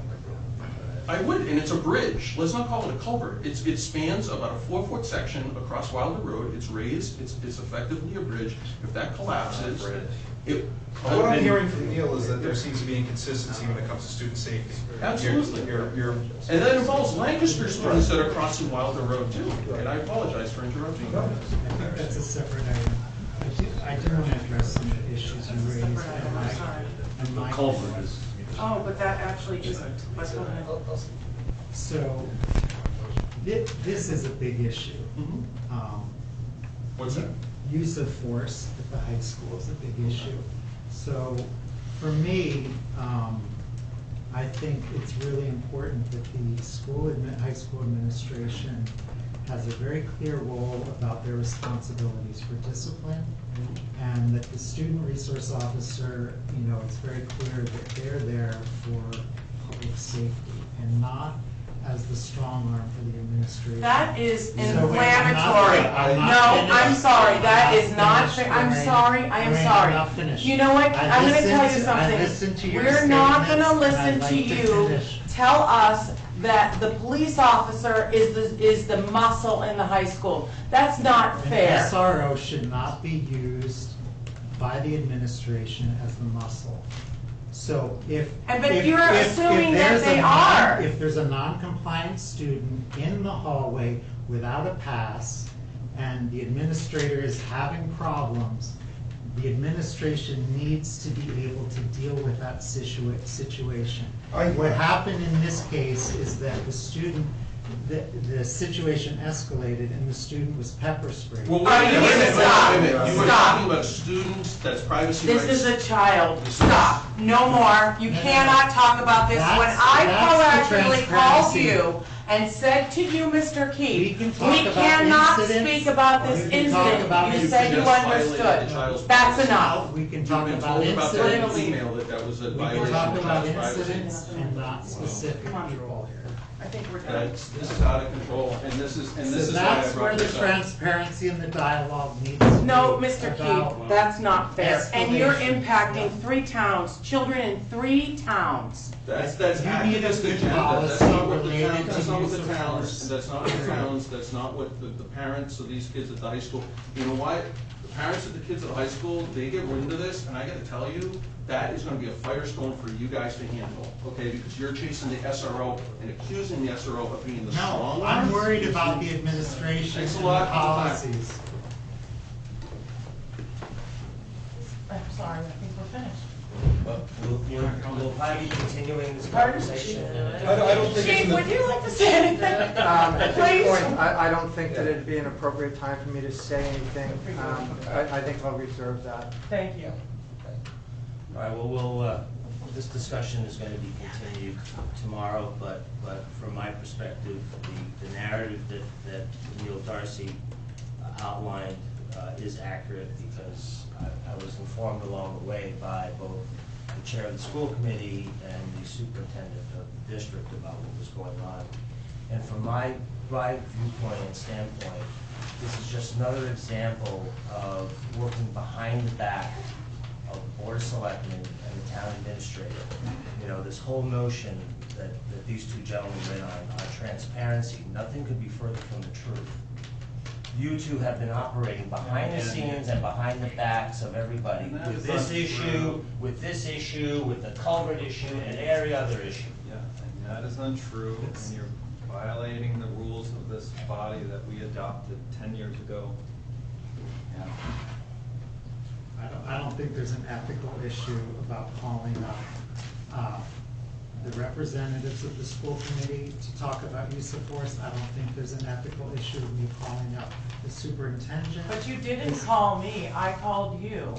I would, and it's a bridge. Let's not call it a culvert. It spans about a 4-foot section across Wilder Road. It's raised. It's effectively a bridge. If that collapses, What I'm hearing from Neil is that there seems to be inconsistency when it comes to student safety. Absolutely. And that involves Lancaster students that are crossing Wilder Road too. And I apologize for interrupting you. I think that's a separate item. I do want to address some of the issues you raised. And my culvert is. Oh, but that actually isn't. Let's go ahead. So, this is a big issue. What's that? Use of force at the high school is a big issue. So, for me, I think it's really important that the high school administration has a very clear role about their responsibilities for discipline, and that the student resource officer, you know, it's very clear that they're there for public safety and not as the strong arm for the administration. That is So wait, inflammatory. I'm sorry, that is not fair. I'm sorry, I am sorry. I'm not finished. You know what, I'm gonna tell you I listened to something. your We're not gonna statements, and listen I'd to like to you finish. tell us that the police officer is the muscle in the high school. That's not fair. An SRO should not be used by the administration as the muscle. So But you're assuming that they are. If there's a non-compliant student in the hallway without a pass, and the administrator is having problems, the administration needs to be able to deal with that situation. What happened in this case is that the situation escalated and the student was pepper sprayed. Well, Are you gonna stop? You were Stop. talking about students, that's privacy rights. This is a child. Stop. No more. You cannot talk about this. When I That's the proactively called transparency. you and said to you, Mr. Keith, We can talk we about cannot incidents. speak about this We can talk incident. about You said you just violated the child's understood. That's privacy. enough. We can You've talk been about told about that in incidents. an email that was a We violation can talk of about child's privacy. incidents and not specific Come on. people. I think we're done. This is out of control, and this is So why I that's where brought the this up. transparency and the dialogue needs to be. No, Mr. about Keith, that's not fair. And you're escalation. impacting 3 towns, children in 3 towns. That's You need a activist good agenda, that's policy not what the related town, to that's not what use the of towns, force. that's not what the towns, that's not what the parents of these kids at the high school, you know what? The parents of the kids at the high school, they get wind of this, and I gotta tell you, that is gonna be a firestorm for you guys to handle, okay? Because you're chasing the SRO and accusing the SRO of being the strong No, arm. I'm worried about the administration Thanks a and lot the for the time. policies. I'm sorry, I think we're finished. We'll probably be continuing this Pardon? conversation. I don't think it's Chief, in the. would you like to say anything? At Please? this point, I don't think that it'd be an appropriate time for me to say anything. I think I'll reserve that. Thank you. All right, well, this discussion is going to be continued tomorrow, but from my perspective, the narrative that Neil Darcy outlined is accurate, because I was informed along the way by both the chair of the school committee and the superintendent of the district about what was going on. And from my viewpoint and standpoint, this is just another example of working behind the back of the Board of Selectmen and the town administrator. You know, this whole notion that these two gentlemen went on transparency, nothing could be further from the truth. You two have been operating behind the scenes and behind the backs of everybody with this issue, with the culvert issue, and every other issue. Yeah, and that is untrue, and you're violating the rules of this body that we adopted 10 years ago. Yeah. I don't think there's an ethical issue about calling up the representatives of the school committee to talk about use of force. I don't think there's an ethical issue of me calling up the superintendent. But you didn't call me, I called you.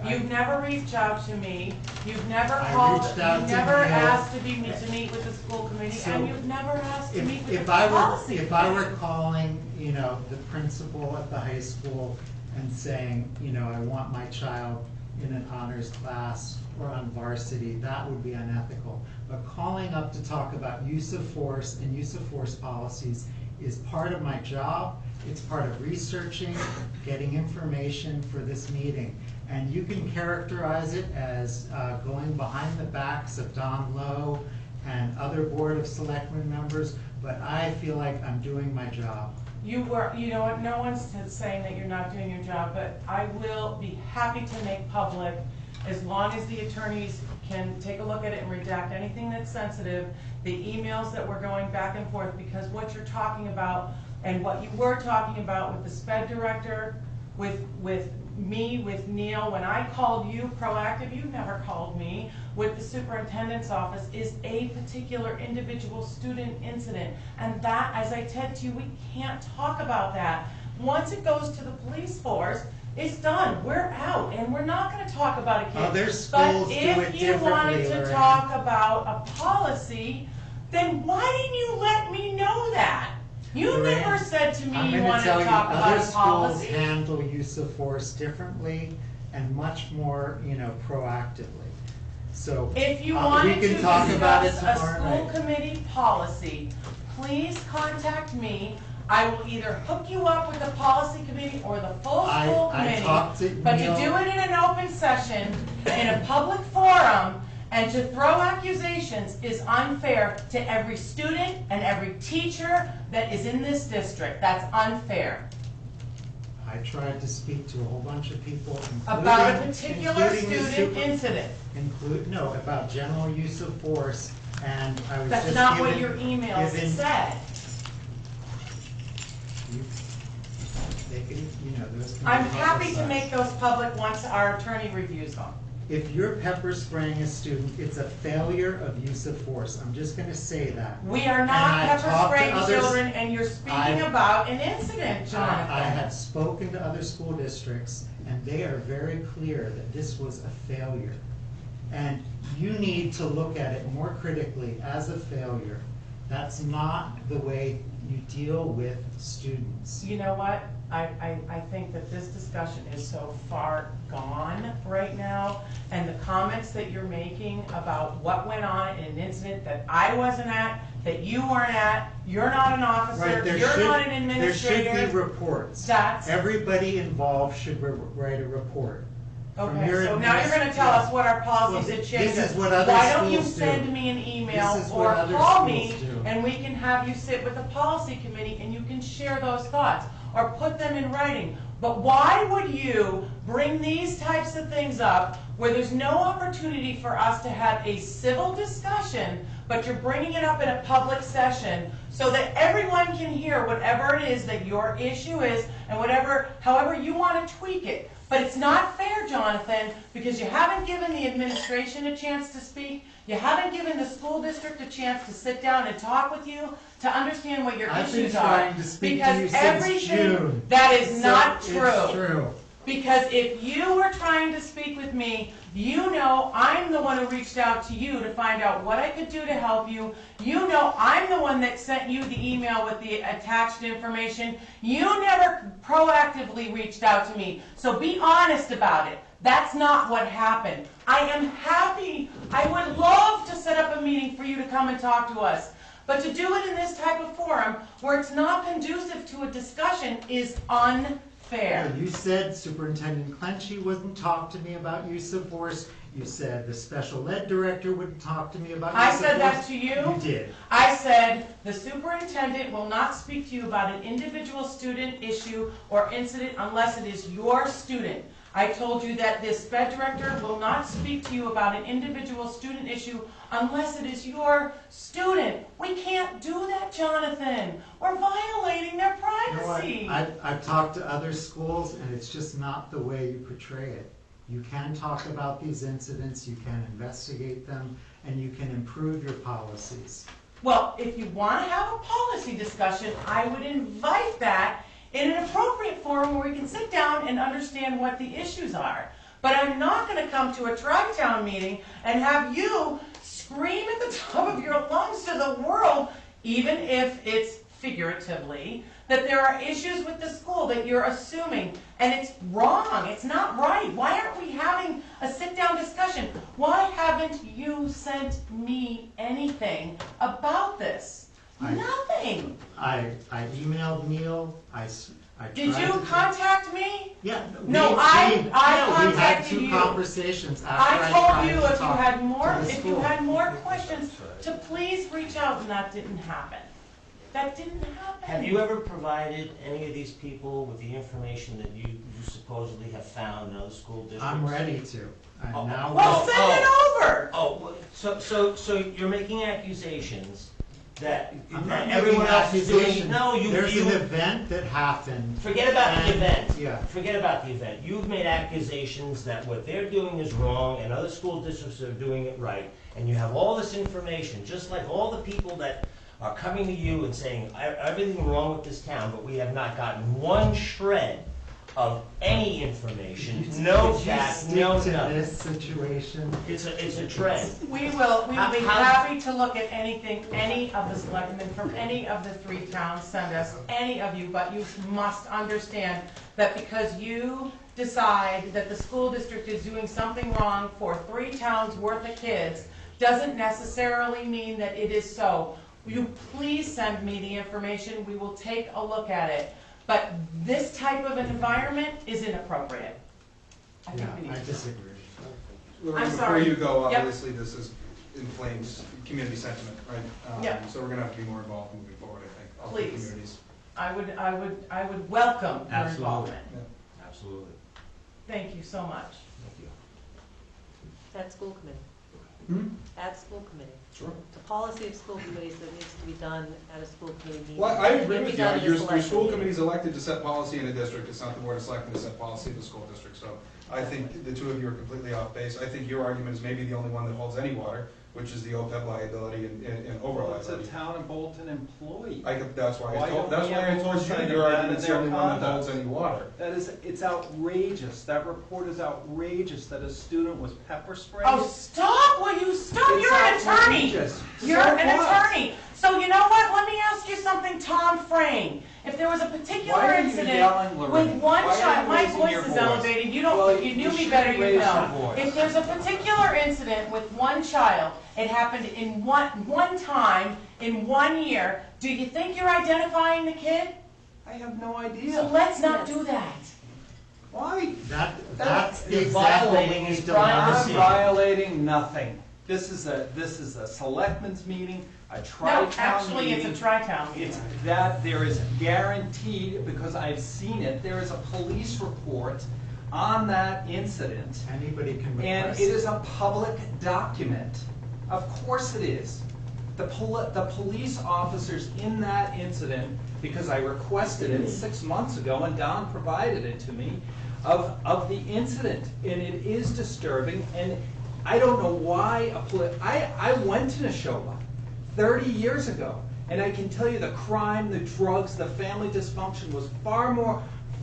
You've never reached out to me, you've never called, you've never asked to meet with the school committee, and you've never asked to meet with the policy committee. If I were calling, you know, the principal at the high school and saying, you know, I want my child in an honors class or on varsity, that would be unethical. But calling up to talk about use of force and use of force policies is part of my job. It's part of researching, getting information for this meeting. And you can characterize it as going behind the backs of Don Lowe and other Board of Selectmen members, but I feel like I'm doing my job. You know what, no one's saying that you're not doing your job, but I will be happy to make public, as long as the attorneys can take a look at it and redact anything that's sensitive, the emails that were going back and forth, because what you're talking about and what you were talking about with the SPED director, with me, with Neil, when I called you proactive, you never called me, with the superintendent's office, is a particular individual student incident. And that, as I said to you, we can't talk about that. Once it goes to the police force, it's done, we're out, and we're not gonna talk about it again. Other schools do it differently, But if you wanted to talk about a policy, then why didn't you let me know that? You never said to me you wanted to talk about a policy. Other schools handle use of force differently and much more, you know, proactively. So if you wanted to discuss a school night. Committee policy, please contact me. I will either hook you up with the policy committee or the full school committee. But to do it in an open session, in a public forum, and to throw accusations is unfair to every student and every teacher that is in this district. That's unfair. I tried to speak to a whole bunch of people, about a particular student incident. No, about general use of force, and I was That's just not what your emails said. I'm happy to make those public once our attorney reviews them. If you're pepper spraying a student, it's a failure of use of force. I'm just going to say that. We are not pepper spraying children, and you're speaking about an incident, Jonathan. I have spoken to other school districts, and they are very clear that this was a failure. And you need to look at it more critically as a failure. That's not the way you deal with students. You know what? I think that this discussion is so far gone right now, and the comments that you're making about what went on in an incident that I wasn't at, that you weren't at, you're not an officer, you're not an administrator. There should be reports. Everybody involved should write a report. Okay, so now you're going to tell us what our policies have changed. This is what other Why don't you schools send do. me an email This is or what other call schools me, do. and we can have you sit with the policy committee and you can share those thoughts or put them in writing. But why would you bring these types of things up where there's no opportunity for us to have a civil discussion, but you're bringing it up in a public session so that everyone can hear whatever it is that your issue is and however you want to tweak it. But it's not fair, Jonathan, because you haven't given the administration a chance to speak. You haven't given the school district a chance to sit down and talk with you to understand what your issues are. I've been trying to speak to you since June. That is not true. It's true. Because if you were trying to speak with me, you know I'm the one who reached out to you to find out what I could do to help you. You know I'm the one that sent you the email with the attached information. You never proactively reached out to me. So be honest about it. That's not what happened. I am happy. I would love to set up a meeting for you to come and talk to us. But to do it in this type of forum where it's not conducive to a discussion is unfair. You said Superintendent Clenchey wouldn't talk to me about use of force. You said the special ed director wouldn't talk to me about use of force. I said that to you? You did. I said the superintendent will not speak to you about an individual student issue or incident unless it is your student. I told you that this sped director will not speak to you about an individual student issue unless it is your student. We can't do that, Jonathan. We're violating their privacy. You know what? I've talked to other schools, and it's just not the way you portray it. You can talk about these incidents, you can investigate them, and you can improve your policies. Well, if you want to have a policy discussion, I would invite that in an appropriate forum where we can sit down and understand what the issues are. But I'm not going to come to a TriTown meeting and have you scream at the top of your lungs to the world, even if it's figuratively, that there are issues with the school that you're assuming, and it's wrong, it's not right. Why aren't we having a sit-down discussion? Why haven't you sent me anything about this? Nothing. I emailed Neil, I Did tried you to- contact me? Yeah. No, I we had contacted two you. conversations after I I told tried you to if you talk had to more, the if you school. had more questions, to please reach out, and that didn't happen. That didn't happen. Have you ever provided any of these people with the information that you supposedly have found in other school districts? I'm ready to. I'm Oh, now. Well, send it over. Oh, so you're making accusations that I'm that not everyone making else is doing? accusations. No, There's an event that happened. Forget about the and- event. Yeah. Forget about the event. You've made accusations that what they're doing is wrong and other school districts are doing it right. And you have all this information, just like all the people that are coming to you and saying everything wrong with this town, but we have not gotten one shred of any information, no fact, no Stick to nothing. this situation. It's a trend. We will be How- happy to look at anything, any of the selectmen from any of the 3 towns send us, any of you, but you must understand that because you decide that the school district is doing something wrong for 3 towns worth of kids, doesn't necessarily mean that it is so. Will you please send me the information? We will take a look at it. But this type of an environment is inappropriate. I think we need I to. disagree. Lorraine, before sorry. you go, Yep. obviously this inflames community sentiment, right? Yep. So we're gonna have to be more involved moving forward, I think, all the Please. communities. I would welcome your Absolutely. involvement. Absolutely. Thank you so much. Thank you. At school committee. Hmm? At school committee. Sure. The policy of school committees that needs to be done at a school committee meeting. Well, I agree Can be with done you. at a Your select school meeting. committee is elected to set policy in a district. It's not the board of selectmen to set policy in the school district. So I think the two of you are completely off base. I think your argument is maybe the only one that holds any water, which is the OPEB liability and overall Well, it's a liability. town of Bolton employee. That's why Why I told, don't that's we why have I told oversight you of your that argument's in the their only one that holds conduct? any water. That is, it's outrageous. That report is outrageous that a student was pepper sprayed. Oh, stop, will you stop? It's You're an attorney. outrageous. You're So an what? attorney. So you know what? Let me ask you something, Tom Frame. If there was a particular Why are you incident yelling, Lorraine? with one Why are child, you my raising voice your is voice? elevated. You Well, don't, you knew me shouldn't better, you raise your know. voice. If there's a particular incident with one child, it happened in one time, in 1 year, do you think you're identifying the kid? I have no idea. So let's not Yes. do that. Why? That's the You're example we violating need his to privacy. I'm learn. violating nothing. This is a selectmen's meeting, a No, tri-town actually, meeting. it's a tri-town It's meeting. that there is guaranteed, because I've seen it, there is a police report on that incident. Anybody can And request. it is a public document. Of course it is. The police officers in that incident, because I requested it 6 months ago and Don provided it to me, of the incident. And it is disturbing, and I don't know why I went to Neshoba 30 years ago, and I can tell you the crime, the drugs, the family dysfunction was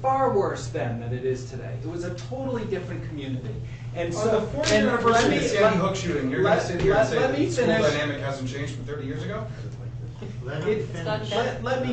far worse then than it is today. It was a totally different community. And On so, the 40th and anniversary of the Sandy let- Hook shooting, you're gonna sit here and say let that me the school finish. dynamic hasn't changed from 30 years ago? Let me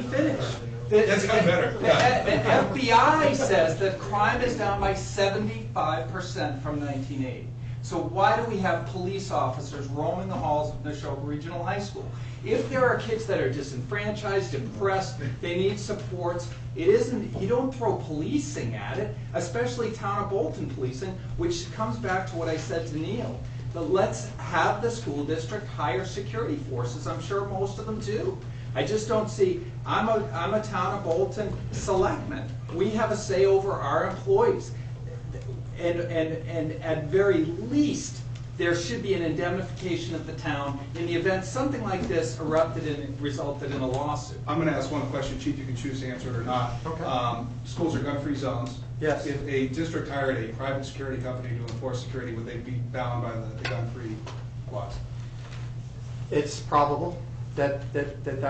finish. That's gotten better. The FBI says that crime is down by 75% from 1980. So why do we have police officers roaming the halls of Neshoba Regional High School? If there are kids that are disenfranchised, depressed, they need supports, it isn't, you don't throw policing at it, especially Town of Bolton policing, which comes back to what I said to Neil. But let's have the school district hire security forces. I'm sure most of them do. I just don't see, I'm a Town of Bolton selectman. We have a say over our employees. And at very least, there should be an indemnification of the town in the event something like this erupted and resulted in a lawsuit. I'm gonna ask one question, Chief, you can choose to answer it or not. Okay. Schools are gun-free zones. Yes. If a district hired a private security company to enforce security, would they be bound by the gun-free laws? It's probable that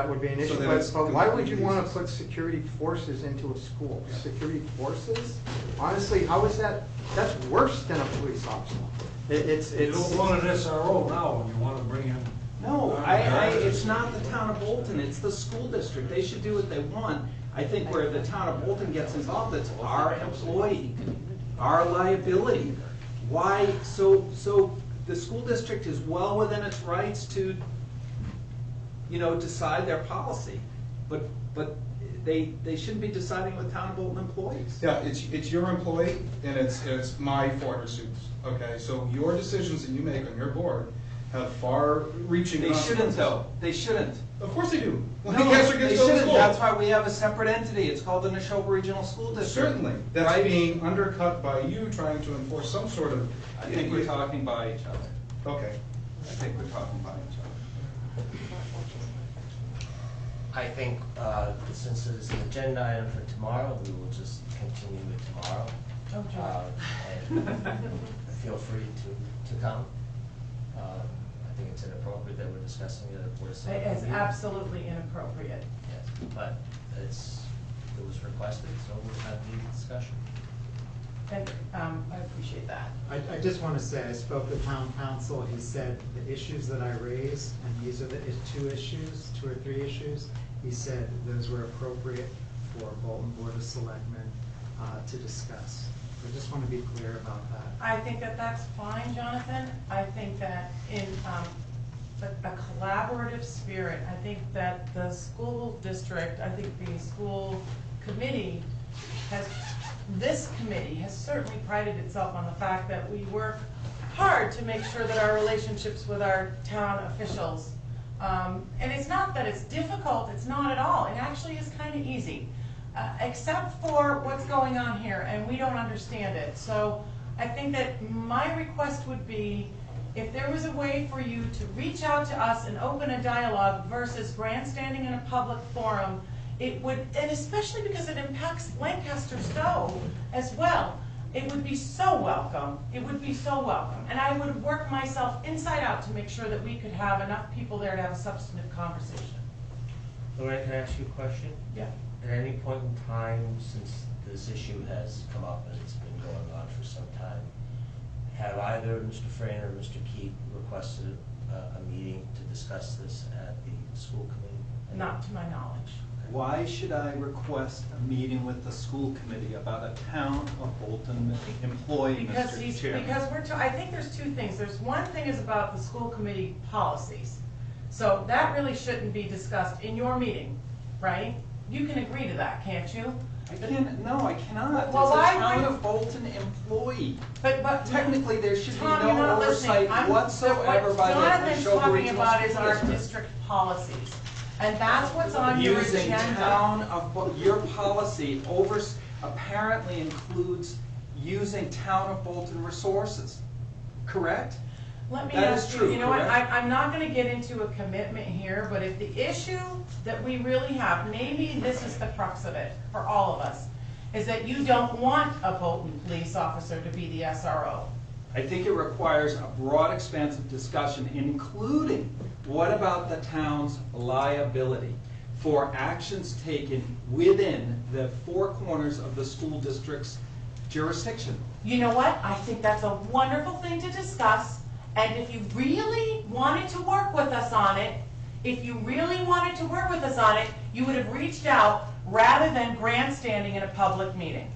would be an issue, then it's but why would you completely want to useless. put security forces into a school? Security forces? Honestly, how is that, that's worse than a police officer. It's. You don't want an SRO now, and you want to bring in. No, it's not the Town of Bolton, it's the school district. They should do what they want. I think where the Town of Bolton gets involved, it's our employee, our liability. Why, so the school district is well within its rights to, decide their policy. But they shouldn't be deciding with Town of Bolton employees. Yeah, it's your employee, and it's my forward suits, okay? So your decisions that you make on your board have far-reaching They consequences. shouldn't though, they shouldn't. Of course they do. No, Lancaster they gets to go to shouldn't. school. That's why we have a separate entity. It's called the Neshoba Regional School District. Certainly. That's Right? being undercut by you trying to enforce some sort of. I think we're talking by each other. Okay. I think we're talking by each other. I think, since it's an agenda item for tomorrow, we will just continue it tomorrow. Oh, And feel free to come. I think it's inappropriate that we're discussing it at Board of Selectmen It's meeting. absolutely inappropriate. Yes, but it was requested, so we'll have the discussion. And I appreciate that. I just want to say, I spoke with town council, he said the issues that I raised, and these are the two or three issues, he said those were appropriate for Bolton Board of Selectmen to discuss. I just want to be clear about that. I think that that's fine, Jonathan. I think that in a collaborative spirit, I think that the school district, I think the school committee this committee has certainly prided itself on the fact that we work hard to make sure that our relationships with our town officials, and it's not that it's difficult, it's not at all. It actually is kind of easy, except for what's going on here, and we don't understand it. So I think that my request would be, if there was a way for you to reach out to us and open a dialogue versus grandstanding in a public forum, it would, and especially because it impacts Lancaster Stowe as well, it would be so welcome. It would be so welcome. And I would work myself inside out to make sure that we could have enough people there to have a substantive conversation. Lorraine, can I ask you a question? Yeah. At any point in time, since this issue has come up and it's been going on for some time, have either Mr. Frayne or Mr. Keith requested a meeting to discuss this at the school committee? Not to my knowledge. Why should I request a meeting with the school committee about a Town of Bolton employee, Mr. Chairman? Because I think there's two things. There's one thing is about the school committee policies. So that really shouldn't be discussed in your meeting, right? You can agree to that, can't you? No, I cannot. Well, It's a why Town would- of Bolton employee. But Technically, there should be Tom, you're no not listening. oversight whatsoever by the Jonathan's Neshoba talking Regional about School is our District. district policies. And that's what's on your Using agenda. Town of, your policy apparently includes using Town of Bolton resources, correct? Let me That is ask you, true, you know what, correct? I'm not gonna get into a commitment here, but if the issue that we really have, maybe this is the crux of it for all of us, is that you don't want a Bolton police officer to be the SRO. I think it requires a broad, expansive discussion, including what about the town's liability? for actions taken within the four corners of the school district's jurisdiction. You know what? I think that's a wonderful thing to discuss, and if you really wanted to work with us on it, you would have reached out rather than grandstanding in a public meeting.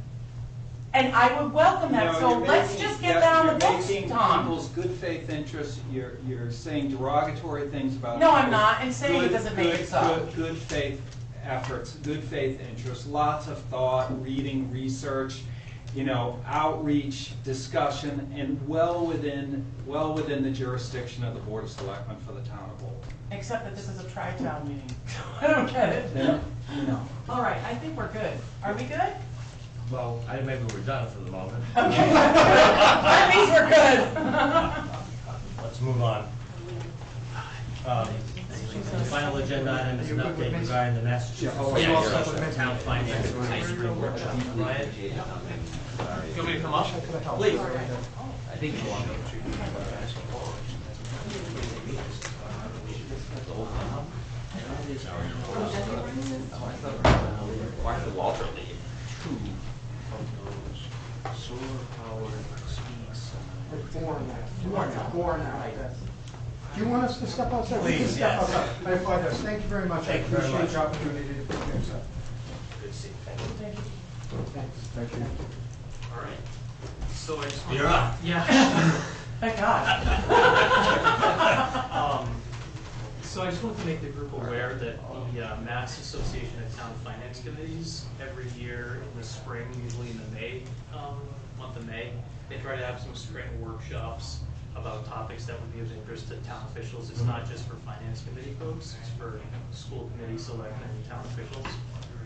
And I would welcome that, so let's just get that on the books, You're making Tom. people's good faith interests, you're saying derogatory things about. No, I'm not, and saying it doesn't make it so. Good faith efforts, good faith interests, lots of thought, reading, research, outreach, discussion, and well within the jurisdiction of the Board of Selectmen for the town of Bolton. Except that this is a TriTown meeting. I don't get it. All right, I think we're good. Are we good? Well, maybe we're done for the moment. Okay. That means we're good. Let's move on. The final agenda item is an update regarding the Massachusetts Town Finance High School Workshop. Ryan? You want me to come up? Please. I think you want Why did Walter leave? Two of those solar powered speeds. Four now. Do you want us to step outside? We can Please, step yes. outside. I apologize. Thank you very much. Thank you very I appreciate much. the opportunity to present. Good to see you. Thank you. Thanks. Thank you. All right. So I just want You're up. Yeah. Thank God. So I just wanted to make the group aware that the Mass Association of Town Finance Committees, every year in the spring, usually in the month of May, they try to have some spring workshops about topics that would be of interest to town officials. It's not just for finance committee folks, it's for school committee, selectmen, and town officials.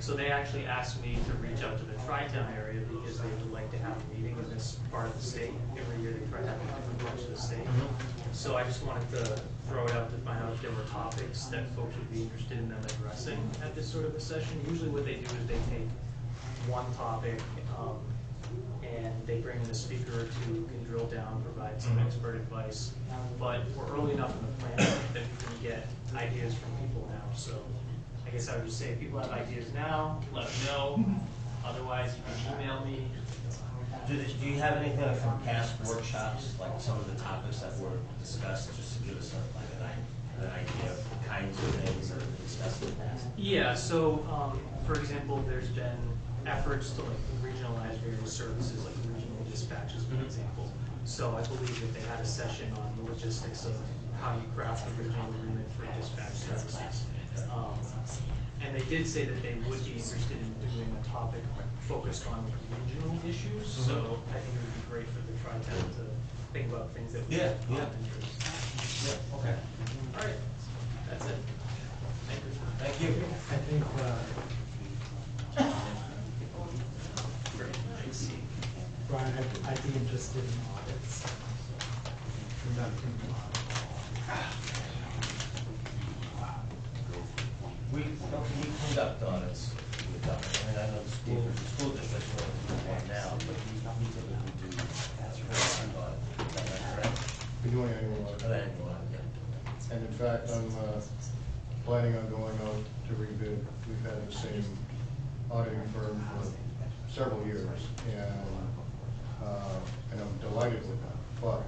So they actually asked me to reach out to the TriTown area because they would like to have a meeting in this part of the state. Every year they try to have a different parts of the state. So I just wanted to throw it out to find out if there were topics that folks would be interested in them addressing at this sort of a session. Usually what they do is they take one topic and they bring in a speaker or two who can drill down, provide some expert advice. But we're early enough in the plan that we can get ideas from people now. So I guess I would just say if people have ideas now, let me know. Otherwise, you can email me. Do you have anything from past workshops, like some of the topics that were discussed, just to give us an idea of the kinds of things that have been discussed in the past? Yeah, so for example, there's been efforts to regionalize various services, like regional dispatches, for example. So I believe that they had a session on the logistics of how you craft a regional agreement for dispatch services. And they did say that they would be interested in doing a topic focused on regional issues. So I think it would be great for the TriTown to think about things that would be of interest. Yeah, okay. All right, that's it. Thank you. Thank you. I think, Brian, I'd be interested in audits. Conducting audits. We conduct audits. I mean, I know the school district's going to do one now, but we typically do audit. Is that correct? We're doing annual audit. An annual audit, yeah. And in fact, I'm planning on going out to rebid. We've had the same auditing firm for several years, and I'm delighted with that. But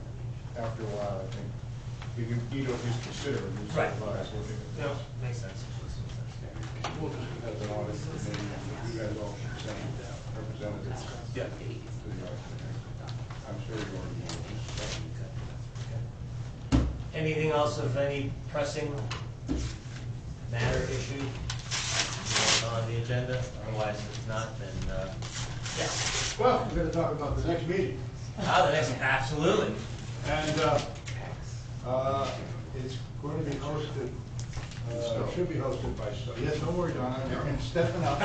after a while, I think you don't just consider it. You Right. advise looking at No, this. makes sense. We'll just have an audit committee, you guys all should send representatives. Yeah. To the audit committee. I'm sure you already know. Anything else of any pressing matter, issue on the agenda? Otherwise, if not, then, yeah. Well, we're going to talk about the next meeting. Absolutely. And it's going to be hosted, should be hosted by, yes, don't worry, Don, I'm stepping up.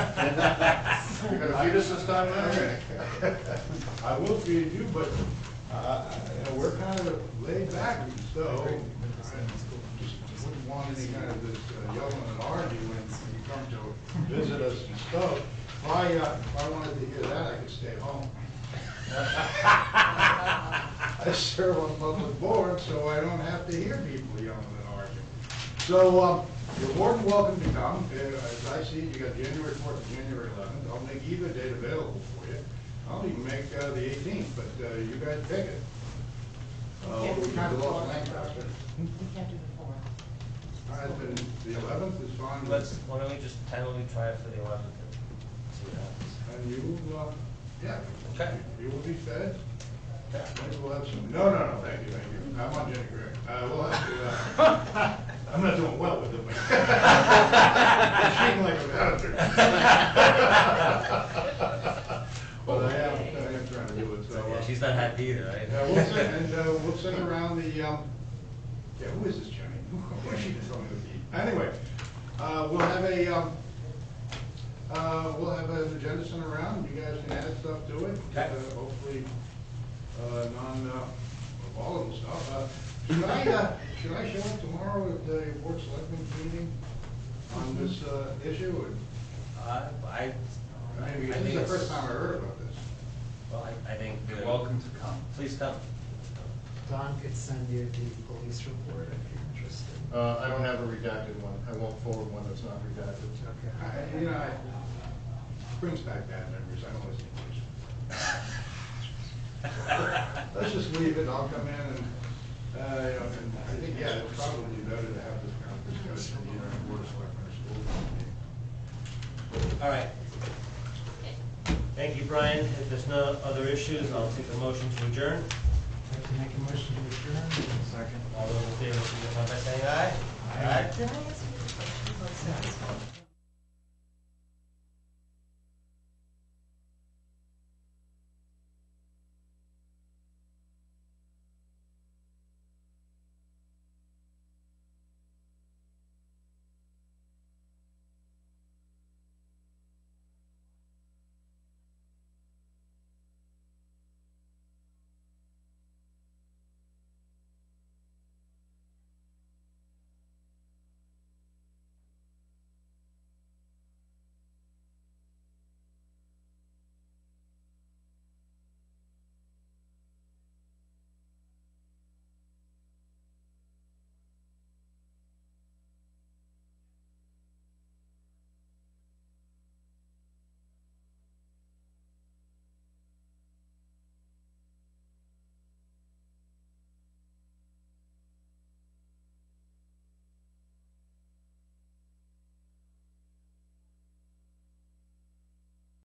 You're going to feed us this time, Larry? I will feed you, but, we're kind of laid back, so just wouldn't want any kind of this yelling and arguing when you come to visit us and stuff. If I wanted to hear that, I could stay home. I serve on public board, so I don't have to hear people yelling and arguing. So, you're more than welcome to come. As I see it, you got January 4th and January 11th. I'll make either date available for you. I'll even make the 18th, but you guys pick it. We kind of lost Lancaster. We can't do the fourth. All right, then the 11th is fine. Why don't we just tentatively try it for the 11th and see what happens? And you, yeah. Okay. You will be fed. Okay. Maybe we'll have some, no, thank you. I'm on Jenny Gregg. We'll have to, I'm not doing well with it. I'm shaking like a manager. But I am trying to do it, so. Yeah, she's not happy either, right? We'll sit around the, yeah, who is this Jenny? Who is she just telling me to be? Anyway, we'll have an agenda sent around, you guys can add stuff to it. Okay. Hopefully, non-volatile stuff. Should I show up tomorrow at the Board of Selectmen's meeting on this, issue? I Maybe this think is the it's- first time I heard about this. Well, I think. You're welcome to come. Please come. Don could send you the police report if you're interested. I don't have a redacted one. I won't forward one that's not redacted. Okay. It brings back bad memories. I don't listen to this. Let's just leave it. I'll come in and, and I think, yeah, it's probably better to have this kind of discussion, Board of Selectmen or school meeting. All right. Thank you, Brian. If there's no other issues, I'll take a motion to adjourn. I'd like to make a motion to adjourn. Second. All those in favor, signify by saying aye. Aye. Did I ask you a question about status?